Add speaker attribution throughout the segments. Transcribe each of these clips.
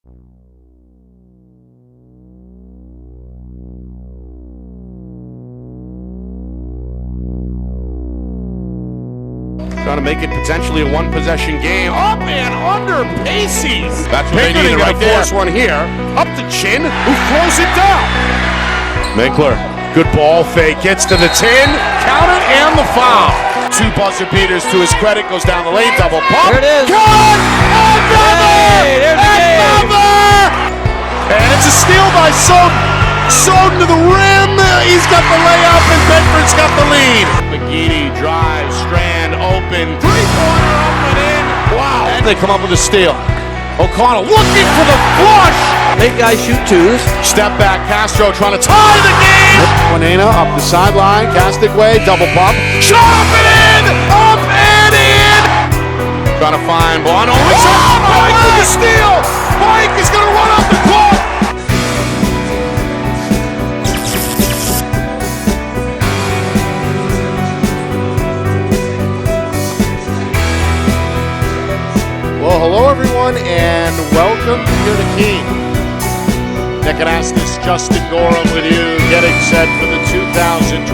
Speaker 1: Trying to make it potentially a one-possession game. Up and under Pacey's.
Speaker 2: That's what they need right there.
Speaker 1: Force one here. Up the chin. Who throws it down?
Speaker 2: Minkler, good ball fake. Gets to the 10. Count it and the foul. Two buzzer beaters to his credit. Goes down the lane. Double pump.
Speaker 3: There it is.
Speaker 2: Cut! Another!
Speaker 3: Hey, there's the game.
Speaker 2: Another! And it's a steal by Soden. Soden to the rim. He's got the layup and Bedford's got the lead.
Speaker 1: McGeady drives. Strand open. Three-pointer up and in. Wow.
Speaker 2: And they come up with a steal. O'Connell looking for the flush.
Speaker 3: Make guys shoot twos.
Speaker 2: Step back, Castro trying to tie the game. Juanena up the sideline, Castic way, double pump. Shot up and in! Up and in! Trying to find Bono. Mike with the steal! Mike is going to run up the court! Well, hello everyone, and welcome here to Keene. Nick Anastas, Justin Gorham with you, getting set for the 2025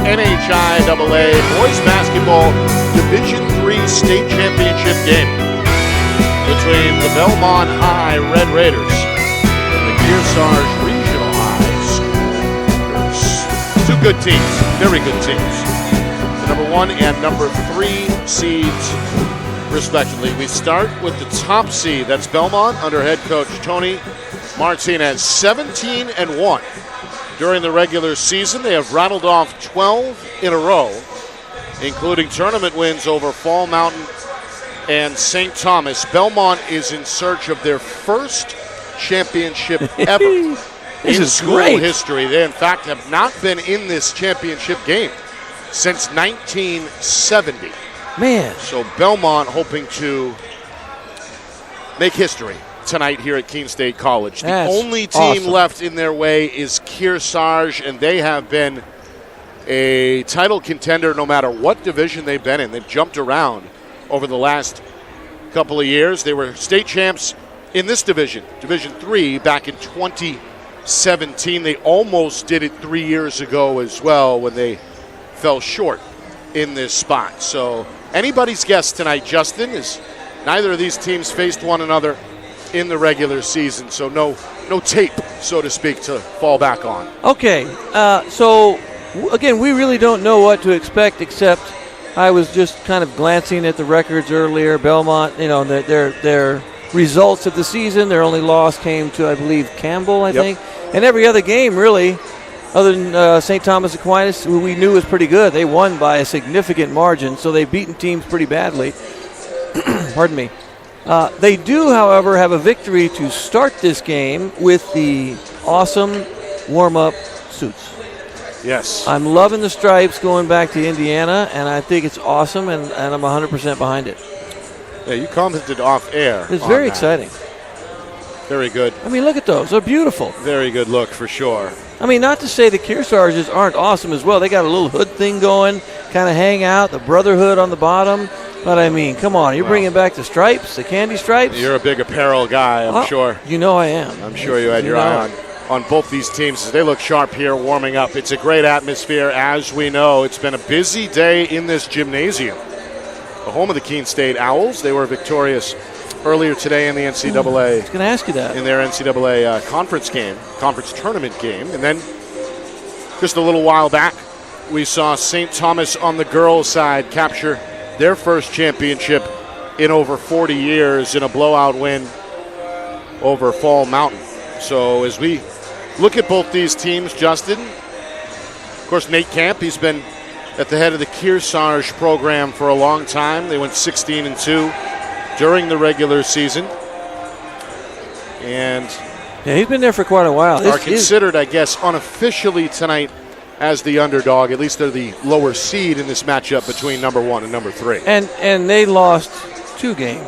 Speaker 2: NHIAA Boys Basketball Division III State Championship game between the Belmont High Red Raiders and the Kearsarge Regional High Schoolers. Two good teams, very good teams. The number 1 and number 3 seeds, respectively. We start with the top seed. That's Belmont under head coach Tony Martinez. 17-1 during the regular season. They have rattled off 12 in a row, including tournament wins over Fall Mountain and St. Thomas. Belmont is in search of their first championship ever in school history. They, in fact, have not been in this championship game since 1970.
Speaker 3: Man.
Speaker 1: So Belmont hoping to make history tonight here at Keene State College. The only team left in their way is Kearsarge, and they have been a title contender no matter what division they've been in. They've jumped around over the last couple of years. They were state champs in this division, Division III, back in 2017. They almost did it 3 years ago as well when they fell short in this spot. So anybody's guess tonight, Justin, is neither of these teams faced one another in the regular season, so no tape, so to speak, to fall back on.
Speaker 3: Okay, so again, we really don't know what to expect, except I was just kind of glancing at the records earlier. Belmont, you know, their results of the season, their only loss came to, I believe, Campbell, I think. And every other game, really, other than St. Thomas Aquinas, who we knew was pretty good, they won by a significant margin, so they've beaten teams pretty badly. Pardon me. They do, however, have a victory to start this game with the awesome warm-up suits.
Speaker 1: Yes.
Speaker 3: I'm loving the stripes going back to Indiana, and I think it's awesome, and I'm 100% behind it.
Speaker 1: Yeah, you commented off air.
Speaker 3: It's very exciting.
Speaker 1: Very good.
Speaker 3: I mean, look at those. They're beautiful.
Speaker 1: Very good look for sure.
Speaker 3: I mean, not to say the Kearsarges aren't awesome as well. They got a little hood thing going, kind of hang out, the brotherhood on the bottom. But, I mean, come on. You're bringing back the stripes, the candy stripes?
Speaker 1: You're a big apparel guy, I'm sure.
Speaker 3: You know I am.
Speaker 1: I'm sure you had your eye on both these teams as they look sharp here warming up. It's a great atmosphere, as we know. It's been a busy day in this gymnasium. The home of the Keene State Owls. They were victorious earlier today in the NCAA.
Speaker 3: I was going to ask you that.
Speaker 1: In their NCAA conference tournament game. And then just a little while back, we saw St. Thomas on the girls' side capture their first championship in over 40 years in a blowout win over Fall Mountain. So as we look at both these teams, Justin, of course, Nate Camp, he's been at the head of the Kearsarge program for a long time. They went 16-2 during the regular season. And
Speaker 3: yeah, he's been there for quite a while.
Speaker 1: Are considered, I guess, unofficially tonight as the underdog. At least they're the lower seed in this matchup between number 1 and number 3.
Speaker 3: And they lost 2 games,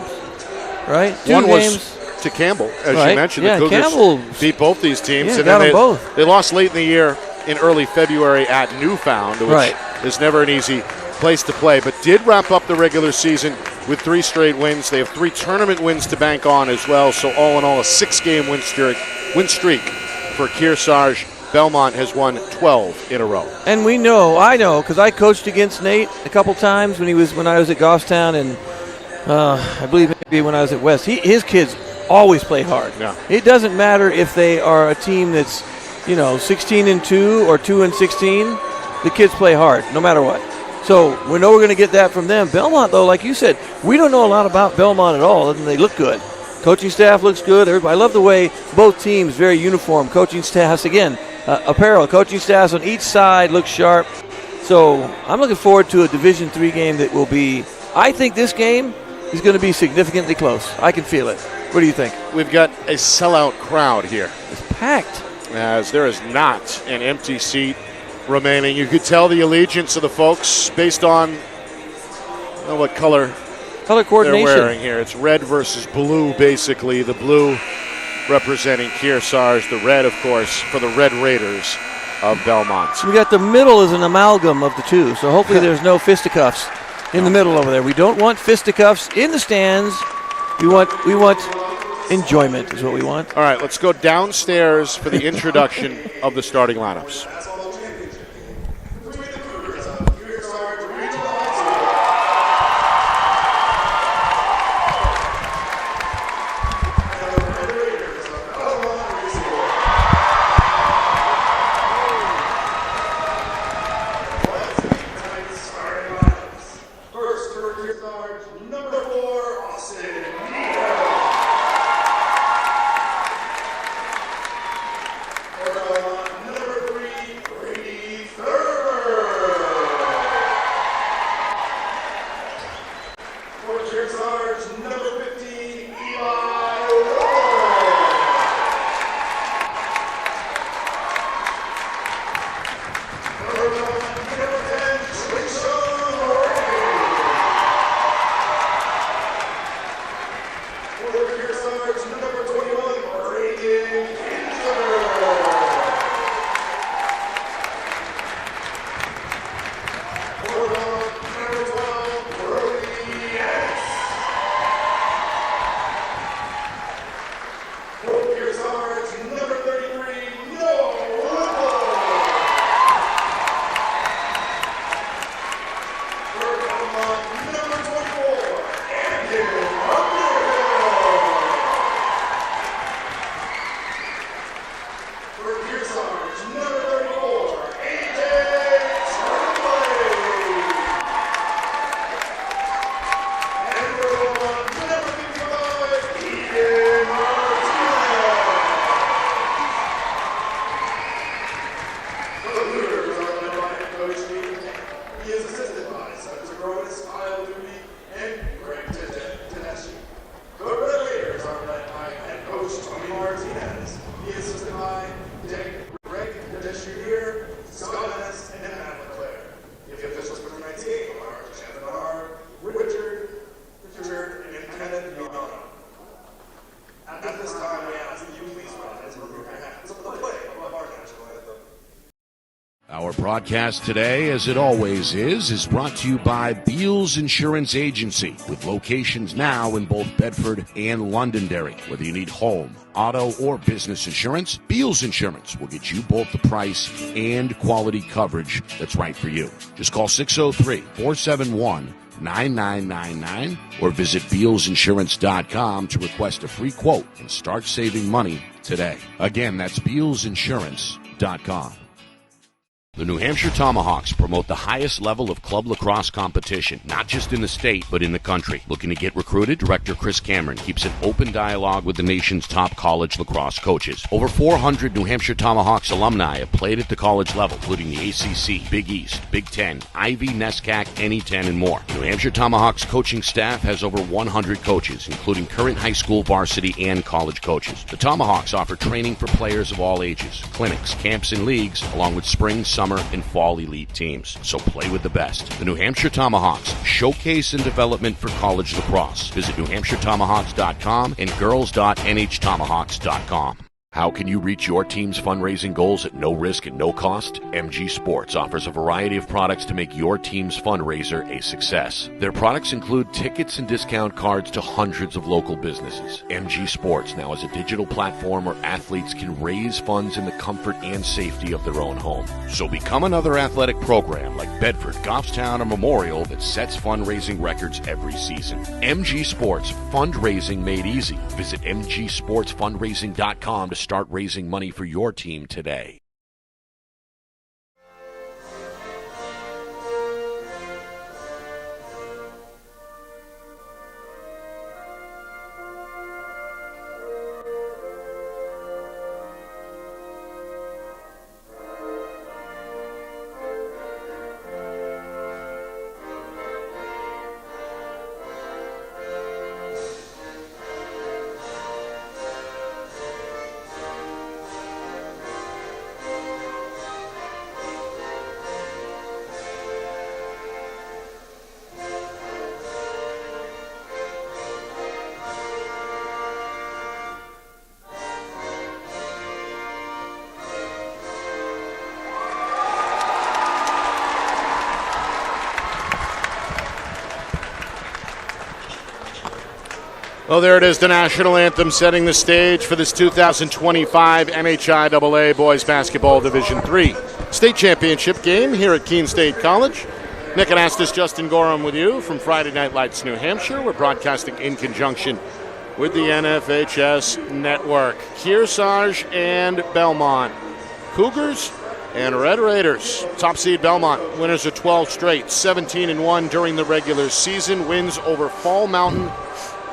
Speaker 3: right?
Speaker 1: One was to Campbell, as you mentioned.
Speaker 3: Yeah,
Speaker 1: the Cougars
Speaker 3: Campbell
Speaker 1: beat both these teams.
Speaker 3: Yeah,
Speaker 1: and
Speaker 3: got
Speaker 1: then
Speaker 3: them both.
Speaker 1: They lost late in the year in early February at Newfound, which is never an easy place to play, but did wrap up the regular season with 3 straight wins. They have 3 tournament wins to bank on as well. So all in all, a 6-game win streak for Kearsarge. Belmont has won 12 in a row.
Speaker 3: And I know, because I coached against Nate a couple times when I was at Goffstown, and I believe maybe when I was at West. His kids always play hard.
Speaker 1: Yeah.
Speaker 3: It doesn't matter if they are a team that's 16-2 or 2-16. The kids play hard no matter what. So we know we're going to get that from them. Belmont, though, like you said, we don't know a lot about Belmont at all, other than they look good. Coaching staff looks good. I love the way both teams, very uniform. Coaching staffs, again, apparel. Coaching staffs on each side look sharp. So I'm looking forward to a Division III game that will be, I think this game is going to be significantly close. I can feel it. What do you think?
Speaker 1: We've got a sellout crowd here.
Speaker 3: It's packed.
Speaker 1: As there is not an empty seat remaining. You could tell the allegiance of the folks based on what color
Speaker 3: coordination
Speaker 1: they're wearing here. It's red versus blue, basically. The blue representing Kearsarge, the red, of course, for the Red Raiders of Belmont.
Speaker 3: We got the middle as an amalgam of the two, so hopefully there's no fisticuffs in the middle over there. We don't want fisticuffs in the stands. We want enjoyment is what we want.
Speaker 1: All right, let's go downstairs for the introduction of the starting lineups.
Speaker 2: Our broadcast today, as it always is brought to you by Beals Insurance Agency, with locations now in both Bedford and Londonderry. Whether you need home, auto, or business insurance, Beals Insurance will get you both the price and quality coverage that's right for you. Just call 603-471-9999 or visit BealsInsurance.com to request a free quote and start saving money today. Again, that's BealsInsurance.com. The New Hampshire Tomahawks promote the highest level of club lacrosse competition, not just in the state, but in the country. Looking to get recruited? Director Chris Cameron keeps an open dialogue with the nation's top college lacrosse coaches. Over 400 New Hampshire Tomahawks alumni have played at the college level, including the ACC, Big East, Big Ten, Ivy, NESCAC, NE10, and more. New Hampshire Tomahawks coaching staff has over 100 coaches, including current high school, varsity, and college coaches. The Tomahawks offer training for players of all ages, clinics, camps, and leagues, along with spring, summer, and fall elite teams. So play with the best. The New Hampshire Tomahawks, showcase and development for college lacrosse. Visit NewHampshireTomahawks.com and girls.nhtomahawks.com.
Speaker 4: How can you reach your team's fundraising goals at no risk and no cost? MG Sports offers a variety of products to make your team's fundraiser a success. Their products include tickets and discount cards to hundreds of local businesses. MG Sports now has a digital platform where athletes can raise funds in the comfort and safety of their own home. So become another athletic program like Bedford, Goffstown, or Memorial that sets fundraising records every season. MG Sports, fundraising made easy. Visit mgsportsfundraising.com to start raising money for your team today.
Speaker 1: Well, there it is, the national anthem setting the stage for this 2025 NHIAA Boys Basketball Division III State Championship game here at Keene State College. Nick Anastas, Justin Gorham with you from Friday Night Lights, New Hampshire. We're broadcasting in conjunction with the NFHS Network. Kearsarge and Belmont. Cougars and Red Raiders. Top seed Belmont, winners of 12 straight, 17-1 during the regular season. Wins over Fall Mountain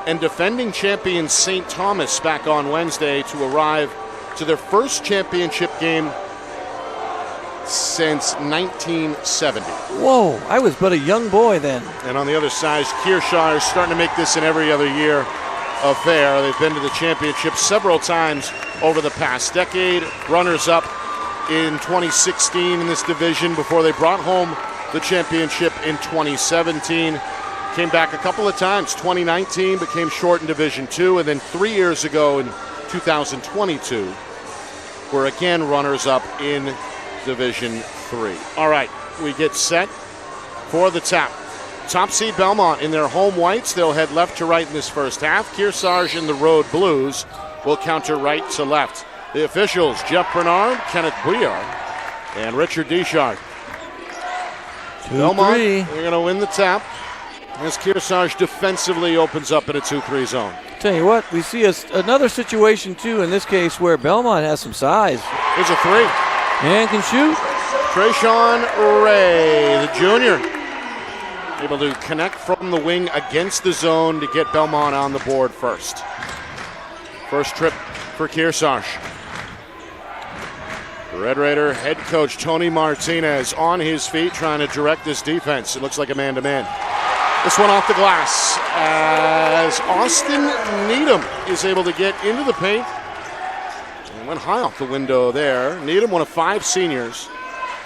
Speaker 1: and defending champion St. Thomas back on Wednesday to arrive to their first championship game since 1970.
Speaker 3: Whoa, I was but a young boy then.
Speaker 1: And on the other side, Kearsarge starting to make this an every other year affair. They've been to the championship several times over the past decade. Runners-up in 2016 in this division before they brought home the championship in 2017. Came back a couple of times, 2019, but came short in Division II, and then 3 years ago in 2022, were again runners-up in Division III. All right, we get set for the tap. Top seed Belmont in their home whites. They'll head left to right in this first half. Kearsarge in the road blues will counter right to left. The officials, Jeff Bernard, Kenneth Bouillard, and Richard Deschard. Belmont, they're going to win the tap as Kearsarge defensively opens up in a 2-3 zone.
Speaker 3: Tell you what, we see another situation, too, in this case where Belmont has some size.
Speaker 1: Here's a three.
Speaker 3: And can shoot.
Speaker 1: Trayshawn Ray, the junior, able to connect from the wing against the zone to get Belmont on the board first. First trip for Kearsarge. Red Raider head coach Tony Martinez on his feet trying to direct this defense. It looks like a man-to-man. This one off the glass as Austin Needham is able to get into the paint. And went high off the window there. Needham, one of 5 seniors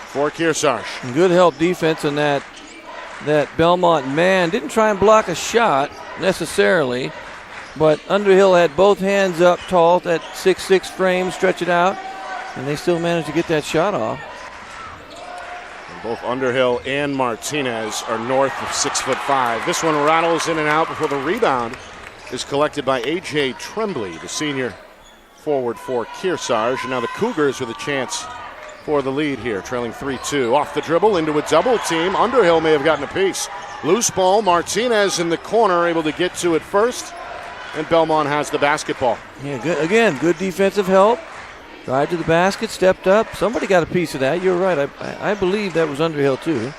Speaker 1: for Kearsarge.
Speaker 3: Good help defense in that Belmont man. Didn't try and block a shot necessarily, but Underhill had both hands up tall, that 6'6" frame, stretch it out, and they still managed to get that shot off.
Speaker 1: Both Underhill and Martinez are north of 6'5". This one rattles in and out before the rebound is collected by A.J. Tremblay, the senior forward for Kearsarge. And now the Cougars with a chance for the lead here, trailing 3-2. Off the dribble into a double team. Underhill may have gotten a piece. Loose ball, Martinez in the corner, able to get to it first. And Belmont has the basketball.
Speaker 3: Yeah, good. Again, good defensive help. Drive to the basket, stepped up. Somebody got a piece of that. You're right. I believe that was Underhill, too.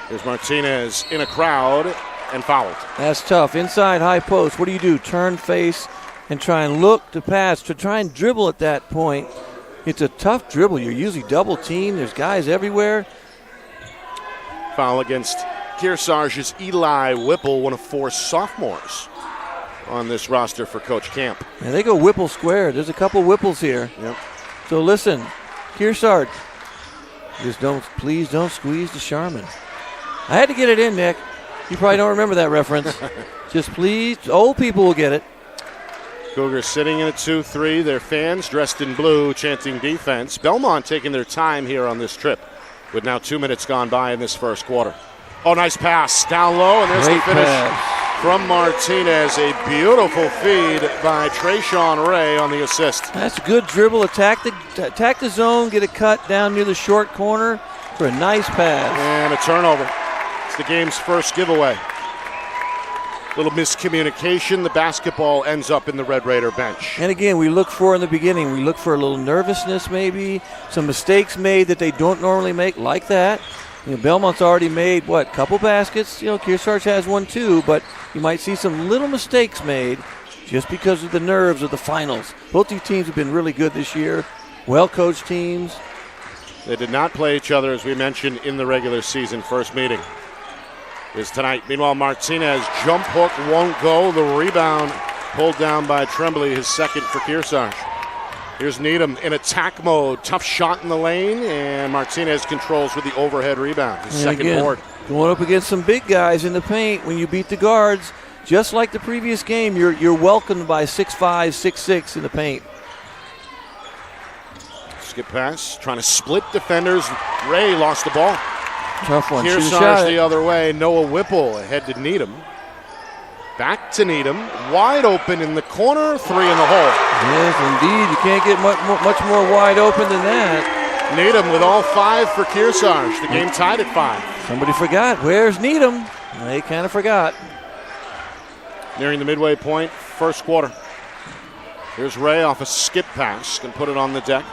Speaker 1: There's Martinez in a crowd and fouled.
Speaker 3: That's tough. Inside high post. What do? Turn face and try and look to pass, to try and dribble at that point. It's a tough dribble. You're usually double teamed. There's guys everywhere.
Speaker 1: Foul against Kearsarge's Eli Whipple, one of 4 sophomores on this roster for Coach Camp.
Speaker 3: Yeah, they go Whipple square. There's a couple Whipples here.
Speaker 1: Yep.
Speaker 3: So listen, Kearsarge, please don't squeeze the Charmin. I had to get it in, Nick. You probably don't remember that reference. Just please, old people will get it.
Speaker 1: Cougars sitting in a 2-3. Their fans dressed in blue chanting defense. Belmont taking their time here on this trip with now 2 minutes gone by in this first quarter. Oh, nice pass down low, and there's the finish from Martinez. A beautiful feed by Trayshawn Ray on the assist.
Speaker 3: That's a good dribble. Attack the zone, get a cut down near the short corner for a nice pass.
Speaker 1: And a turnover. It's the game's first giveaway. Little miscommunication. The basketball ends up in the Red Raider bench.
Speaker 3: And again, we look for in the beginning, we look for a little nervousness maybe, some mistakes made that they don't normally make, like that. Belmont's already made, couple baskets. Kearsarge has one too, but you might see some little mistakes made just because of the nerves of the finals. Both these teams have been really good this year, well-coached teams.
Speaker 1: They did not play each other, as we mentioned, in the regular season first meeting. Is tonight. Meanwhile, Martinez, jump hook won't go. The rebound pulled down by Tremblay, his second for Kearsarge. Here's Needham in attack mode. Tough shot in the lane, and Martinez controls with the overhead rebound. His second board.
Speaker 3: Going up against some big guys in the paint, when you beat the guards, just like the previous game, you're welcomed by 6'5", 6'6" in the paint.
Speaker 1: Skip pass, trying to split defenders. Ray lost the ball.
Speaker 3: Tough one.
Speaker 1: Kearsarge the other way. Noah Whipple ahead to Needham. Back to Needham. Wide open in the corner. 3 in the hole.
Speaker 3: Yes, indeed. You can't get much more wide open than that.
Speaker 1: Needham with all 5 for Kearsarge. The game tied at 5.
Speaker 3: Somebody forgot. Where's Needham? They kind of forgot.
Speaker 1: Nearing the midway point, first quarter. Here's Ray off a skip pass. Can put it on the deck.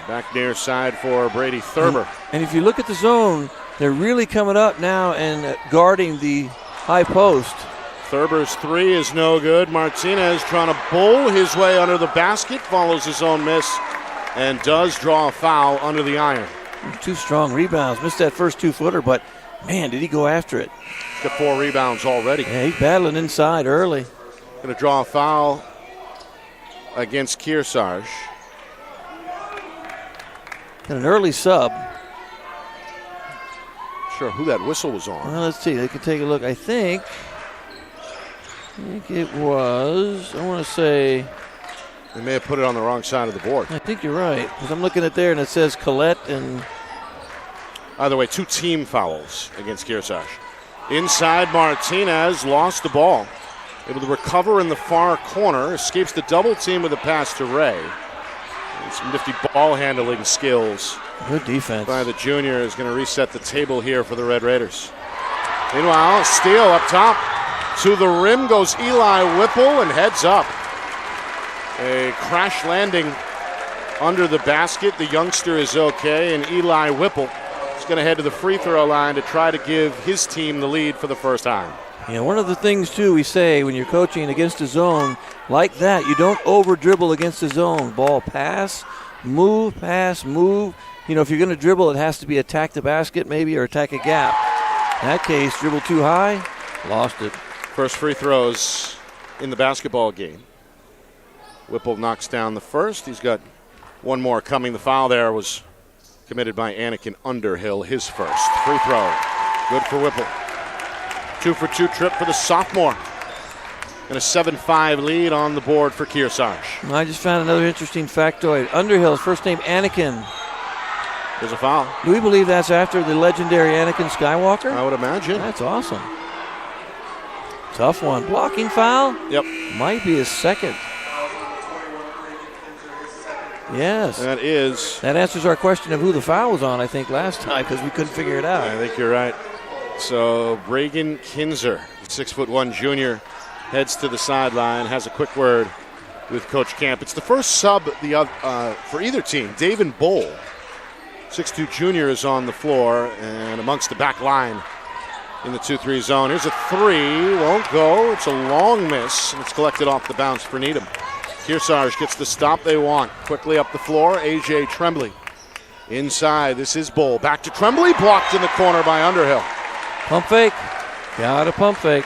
Speaker 1: Back near side for Brady Thurber.
Speaker 3: And if you look at the zone, they're really coming up now and guarding the high post.
Speaker 1: Thurber's 3 is no good. Martinez trying to bowl his way under the basket, follows his own miss, and does draw a foul under the iron.
Speaker 3: 2 strong rebounds. Missed that first 2-footer, but man, did he go after it.
Speaker 1: Got 4 rebounds already.
Speaker 3: Yeah, he's battling inside early.
Speaker 1: Going to draw a foul against Kearsarge.
Speaker 3: And an early sub.
Speaker 1: Sure who that whistle was on.
Speaker 3: Well, let's see. They can take a look. I think it was, I want to say.
Speaker 1: They may have put it on the wrong side of the board.
Speaker 3: I think you're right. Because I'm looking at there and it says Collette and.
Speaker 1: Either way, 2 team fouls against Kearsarge. Inside, Martinez lost the ball. Able to recover in the far corner. Escapes the double team with a pass to Ray. Some nifty ball handling skills.
Speaker 3: Good defense
Speaker 1: by the junior is going to reset the table here for the Red Raiders. Meanwhile, steal up top. To the rim goes Eli Whipple and heads up. A crash landing under the basket. The youngster is okay, and Eli Whipple is going to head to the free throw line to try to give his team the lead for the first time.
Speaker 3: Yeah, one of the things, too, we say when you're coaching against a zone like that, you don't over-dribble against the zone. Ball pass, move. If you're going to dribble, it has to be attack the basket maybe or attack a gap. In that case, dribble too high, lost it.
Speaker 1: First free throws in the basketball game. Whipple knocks down the first. He's got one more coming. The foul there was committed by Anakin Underhill, his first. Free throw, good for Whipple. 2-for-2 trip for the sophomore. And a 7-5 lead on the board for Kearsarge.
Speaker 3: I just found another interesting factoid. Underhill's first name Anakin.
Speaker 1: There's a foul.
Speaker 3: Do we believe that's after the legendary Anakin Skywalker?
Speaker 1: I would imagine.
Speaker 3: That's awesome. Tough one. Blocking foul?
Speaker 1: Yep.
Speaker 3: Might be his second. Yes.
Speaker 1: That
Speaker 3: answers our question of who the foul was on, I think, last time, because we couldn't figure it out.
Speaker 1: I think you're right. So Reagan Kinzer, 6'1" junior, heads to the sideline, has a quick word with Coach Camp. It's the first sub for either team. David Bowl, 6'2" junior, is on the floor and amongst the back line in the 2-3 zone. Here's a 3, won't go. It's a long miss, and it's collected off the bounce for Needham. Kearsarge gets the stop they want. Quickly up the floor, A.J. Tremblay. Inside, this is Bowl. Back to Tremblay, blocked in the corner by Underhill.
Speaker 3: Pump fake. Got a pump fake.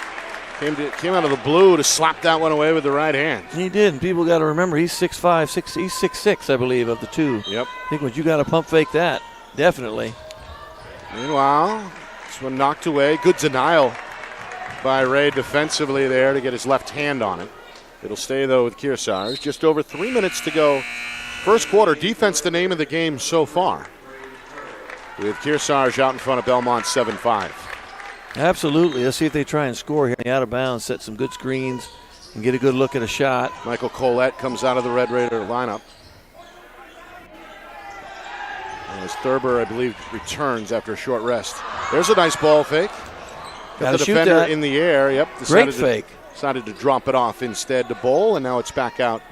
Speaker 1: Came out of the blue to slap that one away with the right hand.
Speaker 3: He did, and people got to remember he's 6'5", he's 6'6", I believe, of the 2.
Speaker 1: Yep.
Speaker 3: I think when you got to pump fake that, definitely.
Speaker 1: Meanwhile, this one knocked away. Good denial by Ray defensively there to get his left hand on it. It'll stay, though, with Kearsarge. Just over 3 minutes to go. First quarter, defense the name of the game so far, with Kearsarge out in front of Belmont 7-5.
Speaker 3: Absolutely. Let's see if they try and score here. Out of bounds, set some good screens, and get a good look at a shot.
Speaker 1: Michael Collette comes out of the Red Raider lineup. And as Thurber, I believe, returns after a short rest. There's a nice ball fake. Got the defender in the air. Yep.
Speaker 3: Great fake.
Speaker 1: Decided to drop it off instead to Bowl, and now it's back out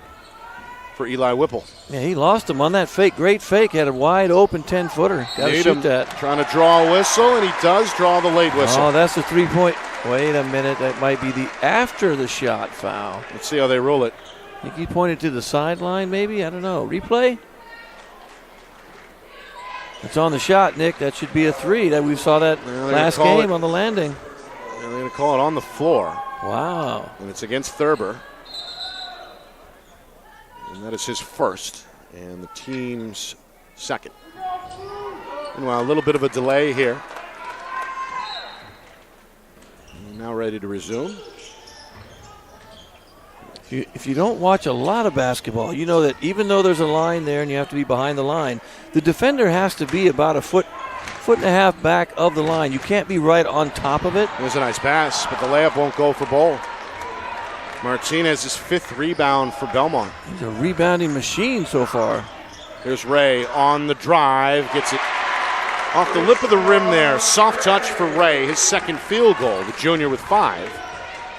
Speaker 1: for Eli Whipple.
Speaker 3: Yeah, he lost him on that fake. Great fake. Had a wide open 10-footer. Got to shoot that.
Speaker 1: Trying to draw a whistle, and he does draw the late whistle.
Speaker 3: Oh, that's the 3-point. Wait a minute. That might be the after the shot foul.
Speaker 1: Let's see how they rule it.
Speaker 3: I think he pointed to the sideline maybe. I don't know. Replay? It's on the shot, Nick. That should be a 3. That we saw that last game on the landing.
Speaker 1: They're going to call it on the floor.
Speaker 3: Wow.
Speaker 1: And it's against Thurber. And that is his first, and the team's second. Meanwhile, a little bit of a delay here. And now ready to resume.
Speaker 3: If you don't watch a lot of basketball, you know that even though there's a line there and you have to be behind the line, the defender has to be about a foot and a half back of the line. You can't be right on top of it.
Speaker 1: There's a nice pass, but the layup won't go for Bowl. Martinez, his 5th rebound for Belmont.
Speaker 3: He's a rebounding machine so far.
Speaker 1: Here's Ray on the drive. Gets it off the lip of the rim there. Soft touch for Ray, his 2nd field goal, the junior with 5.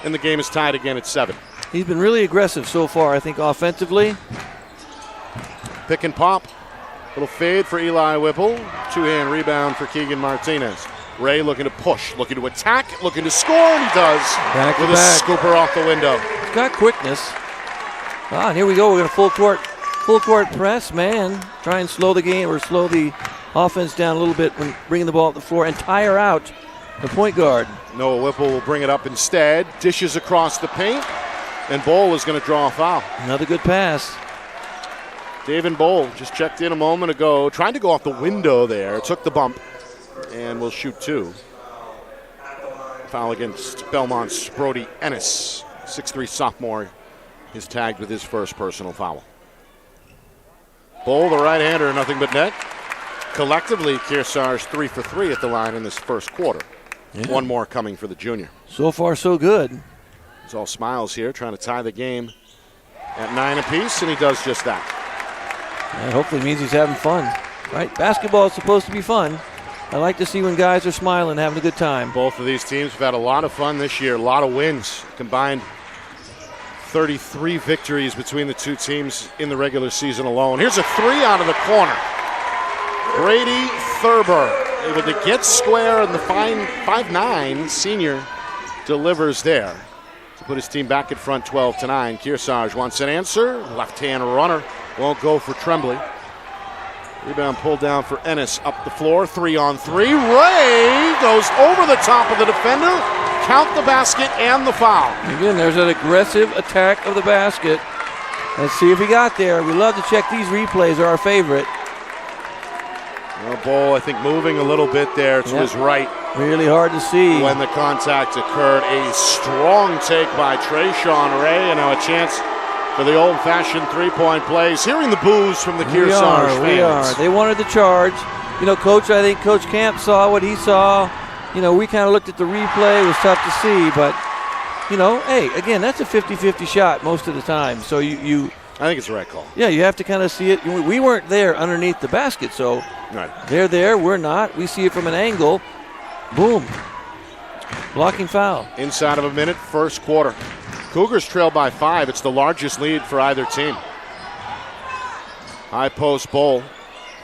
Speaker 1: And the game is tied again at 7.
Speaker 3: He's been really aggressive so far, I think, offensively.
Speaker 1: Pick and pop. Little fade for Eli Whipple. 2-hand rebound for Keegan Martinez. Ray looking to push, looking to attack, looking to score, and he does.
Speaker 3: Back
Speaker 1: with a scooper off the window.
Speaker 3: He's got quickness. And here we go. We're going to full court press, man. Try and slow the game or slow the offense down a little bit when bringing the ball up the floor and tire out the point guard.
Speaker 1: Noah Whipple will bring it up instead. Dishes across the paint, and Bowl is going to draw a foul.
Speaker 3: Another good pass.
Speaker 1: David Bowl just checked in a moment ago. Tried to go off the window there. Took the bump. And will shoot 2. Foul against Belmont's Brody Ennis. 6'3" sophomore is tagged with his first personal foul. Bowl, the right-hander, nothing but net. Collectively, Kearsarge 3 for 3 at the line in this first quarter. Yeah. One more coming for the junior.
Speaker 3: So far, so good.
Speaker 1: He's all smiles here, trying to tie the game at 9 apiece, and he does just that.
Speaker 3: That hopefully means he's having fun. Right? Basketball is supposed to be fun. I like to see when guys are smiling, having a good time.
Speaker 1: Both of these teams have had a lot of fun this year, a lot of wins. Combined 33 victories between the two teams in the regular season alone. Here's a 3 out of the corner. Brady Thurber able to get square, and the 5'9" senior delivers there to put his team back in front 12-9. Kearsarge wants an answer. Left-hand runner won't go for Tremblay. Rebound pulled down for Ennis. Up the floor, 3-on-3. Ray goes over the top of the defender. Count the basket and the foul.
Speaker 3: Again, there's an aggressive attack of the basket. Let's see if he got there. We love to check these replays. They're our favorite.
Speaker 1: Well, Bowl, I think, moving a little bit there to his right.
Speaker 3: Really hard to see.
Speaker 1: When the contact occurred. A strong take by Trayshawn Ray, and now a chance for the old-fashioned three-point plays. Hearing the boos from the Kearsarge fans.
Speaker 3: We are. They wanted the charge. You know, Coach, I think Coach Camp saw what he saw. You know, we kind of looked at the replay. It was tough to see, but, you know, hey, again, that's a 50-50 shot most of the time. So you
Speaker 1: I think it's the right call.
Speaker 3: Yeah, you have to kind of see it. We weren't there underneath the basket, so they're there, we're not. We see it from an angle. Boom. Blocking foul.
Speaker 1: Inside of a minute, first quarter. Cougars trail by 5. It's the largest lead for either team. High post Bowl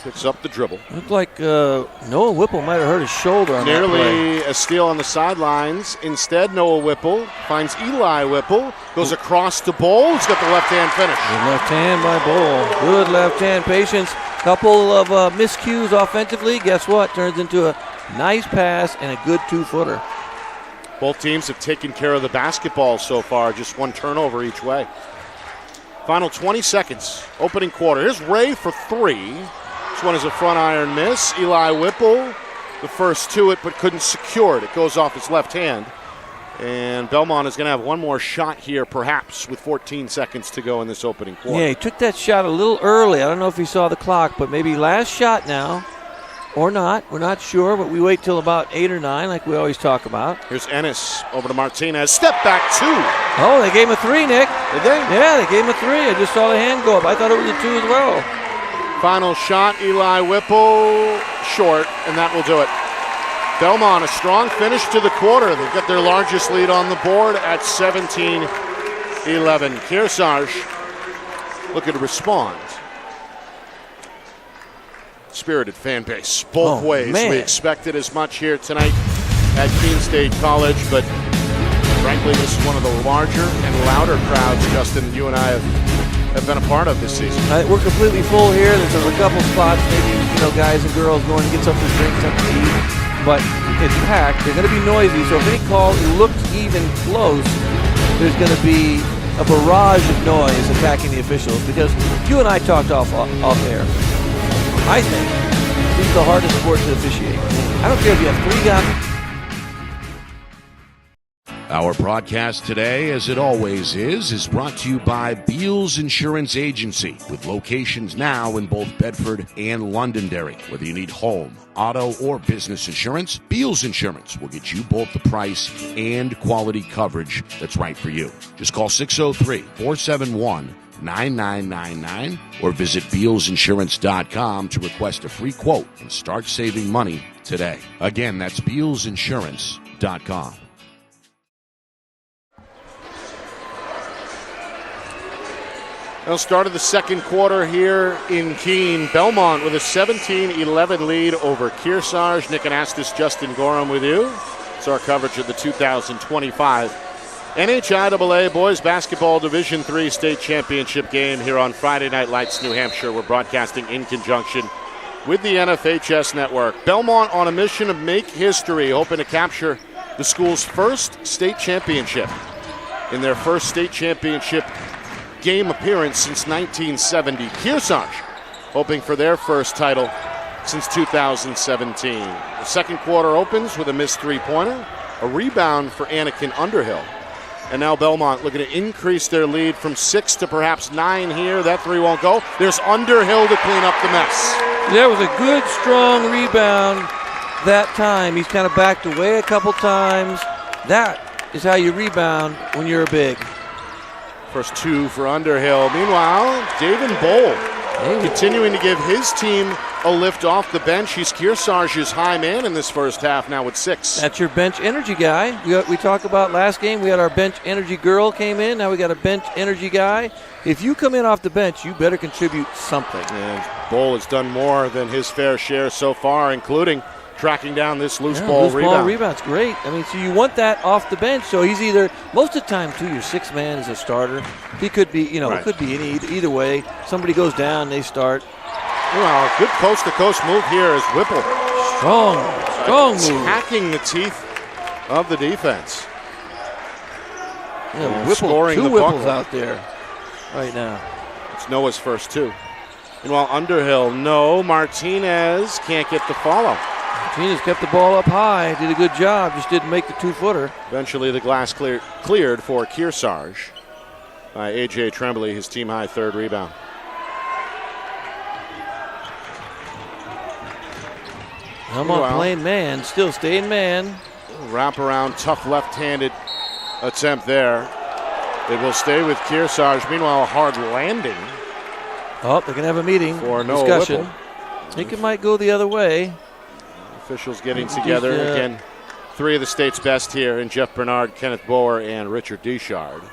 Speaker 1: picks up the dribble.
Speaker 3: Looked like Noah Whipple might have hurt his shoulder on that play.
Speaker 1: Nearly a steal on the sidelines. Instead, Noah Whipple finds Eli Whipple. Goes across to Bowl. He's got the left-hand finish.
Speaker 3: Good left hand by Bowl. Good left-hand patience. Couple of miscues offensively. Guess what? Turns into a nice pass and a good 2-footer.
Speaker 1: Both teams have taken care of the basketball so far. Just one turnover each way. Final 20 seconds. Opening quarter. Here's Ray for 3. This one is a front iron miss. Eli Whipple, the first to it, but couldn't secure it. It goes off his left hand. And Belmont is going to have one more shot here, perhaps, with 14 seconds to go in this opening quarter.
Speaker 3: Yeah, he took that shot a little early. I don't know if he saw the clock, but maybe last shot now. Or not. We're not sure, but we wait till about 8 or 9 like we always talk about.
Speaker 1: Here's Ennis over to Martinez. Step back 2.
Speaker 3: Oh, they gave him a 3, Nick.
Speaker 1: Did they?
Speaker 3: Yeah, they gave him a 3. I just saw the hand go up. I thought it was a 2 as well.
Speaker 1: Final shot, Eli Whipple, short, and that will do it. Belmont, a strong finish to the quarter. They've got their largest lead on the board at 17-11. Kearsarge looking to respond. Spirited fan base both ways.
Speaker 3: Man.
Speaker 1: We expected as much here tonight at Keene State College, but frankly, this is one of the larger and louder crowds, Justin, you and I have been a part of this season.
Speaker 3: We're completely full here. There's a couple spots, maybe guys and girls going to get something to drink, something to eat, but it's packed. They're going to be noisy, so if any call looks even close, there's going to be a barrage of noise attacking the officials, because you and I talked off air. I think this is the hardest sport to officiate. I don't care if you have 3 guys.
Speaker 4: Our broadcast today, as it always is brought to you by Beals Insurance Agency, with locations now in both Bedford and Londonderry. Whether you need home, auto, or business insurance, Beals Insurance will get you both the price and quality coverage that's right for you. Just call 603-471-9999 or visit BealsInsurance.com to request a free quote and start saving money today. Again, that's BealsInsurance.com.
Speaker 1: Well, start of the second quarter here in Keene. Belmont with a 17-11 lead over Kearsarge. Nick Anastas, Justin Gorham with you. It's our coverage of the 2025 NHIAA Boys Basketball Division III State Championship game here on Friday Night Lights, New Hampshire. We're broadcasting in conjunction with the NFHS Network. Belmont on a mission to make history, hoping to capture the school's first state championship in their first state championship game appearance since 1970. Kearsarge hoping for their first title since 2017. The second quarter opens with a missed 3-pointer, a rebound for Anakin Underhill. And now Belmont looking to increase their lead from 6 to perhaps 9 here. That 3 won't go. There's Underhill to clean up the mess.
Speaker 3: That was a good, strong rebound that time. He's kind of backed away a couple times. That is how you rebound when you're a big.
Speaker 1: First 2 for Underhill. Meanwhile, David Bowl continuing to give his team a lift off the bench. He's Kearsarge's high man in this first half now with 6.
Speaker 3: That's your bench energy guy. We talked about last game. We had our bench energy girl came in. Now we got a bench energy guy. If you come in off the bench, you better contribute something.
Speaker 1: And Bowl has done more than his fair share so far, including tracking down this loose ball rebound.
Speaker 3: Loose ball rebound's great. I mean, so you want that off the bench. So he's either, most of the time, too, your 6th man is a starter. He could be,
Speaker 1: right.
Speaker 3: It could be either way. Somebody goes down, they start.
Speaker 1: Well, good coast-to-coast move here as Whipple.
Speaker 3: Strong move.
Speaker 1: Attacking the teeth of the defense.
Speaker 3: Yeah, Whipple,
Speaker 1: scoring
Speaker 3: 2
Speaker 1: the
Speaker 3: Whipples
Speaker 1: bucket
Speaker 3: out there right now.
Speaker 1: It's Noah's first 2. Meanwhile, Underhill, no. Martinez can't get the follow.
Speaker 3: Martinez kept the ball up high, did a good job, just didn't make the 2-footer.
Speaker 1: Eventually the glass cleared for Kearsarge by A.J. Tremblay, his team-high 3rd rebound.
Speaker 3: Belmont playing man, still staying man.
Speaker 1: Wrap around, tough left-handed attempt there. It will stay with Kearsarge. Meanwhile, a hard landing.
Speaker 3: Oh, they're going to have a meeting,
Speaker 1: for Noah
Speaker 3: discussion.
Speaker 1: Whipple.
Speaker 3: I think it might go the other way.
Speaker 1: Officials getting together. Again, 3 of the state's best here in Jeff Bernard, Kenneth Boer, and Richard Deschard.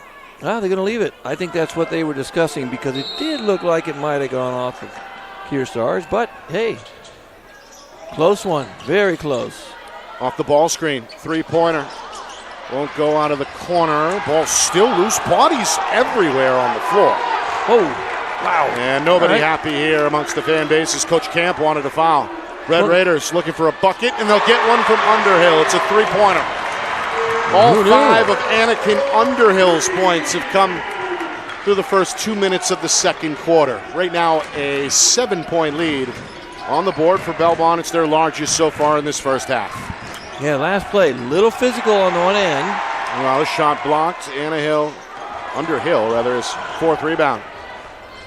Speaker 3: They're going to leave it. I think that's what they were discussing, because it did look like it might have gone off of Kearsarge. But, hey, close one. Very close.
Speaker 1: Off the ball screen. 3-pointer. Won't go out of the corner. Ball still loose. Bodies everywhere on the floor.
Speaker 3: Oh, wow.
Speaker 1: And nobody happy here amongst the fan bases. Coach Camp wanted a foul. Red Raiders looking for a bucket, and they'll get one from Underhill. It's a 3-pointer. All 5 of Anakin Underhill's points have come through the first 2 minutes of the second quarter. Right now, a 7-point lead on the board for Belmont. It's their largest so far in this first half.
Speaker 3: Yeah, last play, little physical on the one end.
Speaker 1: Well, a shot blocked. Underhill, his fourth rebound.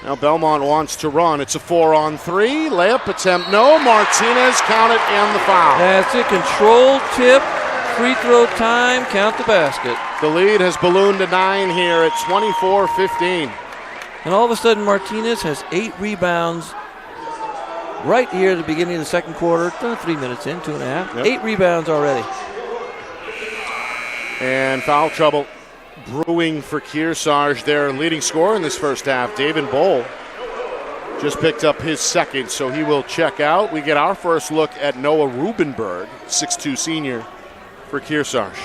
Speaker 1: Now Belmont wants to run. It's a 4-on-3. Layup attempt. No. Martinez count it and the foul.
Speaker 3: That's it. Controlled tip. Free throw time. Count the basket.
Speaker 1: The lead has ballooned to 9 here at 24-15.
Speaker 3: And all of a sudden, Martinez has 8 rebounds right here at the beginning of the second quarter. 3 minutes in, 2.5. Yep. 8 rebounds already.
Speaker 1: And foul trouble brewing for Kearsarge, their leading scorer in this first half. David Bowl just picked up his second, so he will check out. We get our first look at Noah Rubenberg, 6'2 senior for Kearsarge.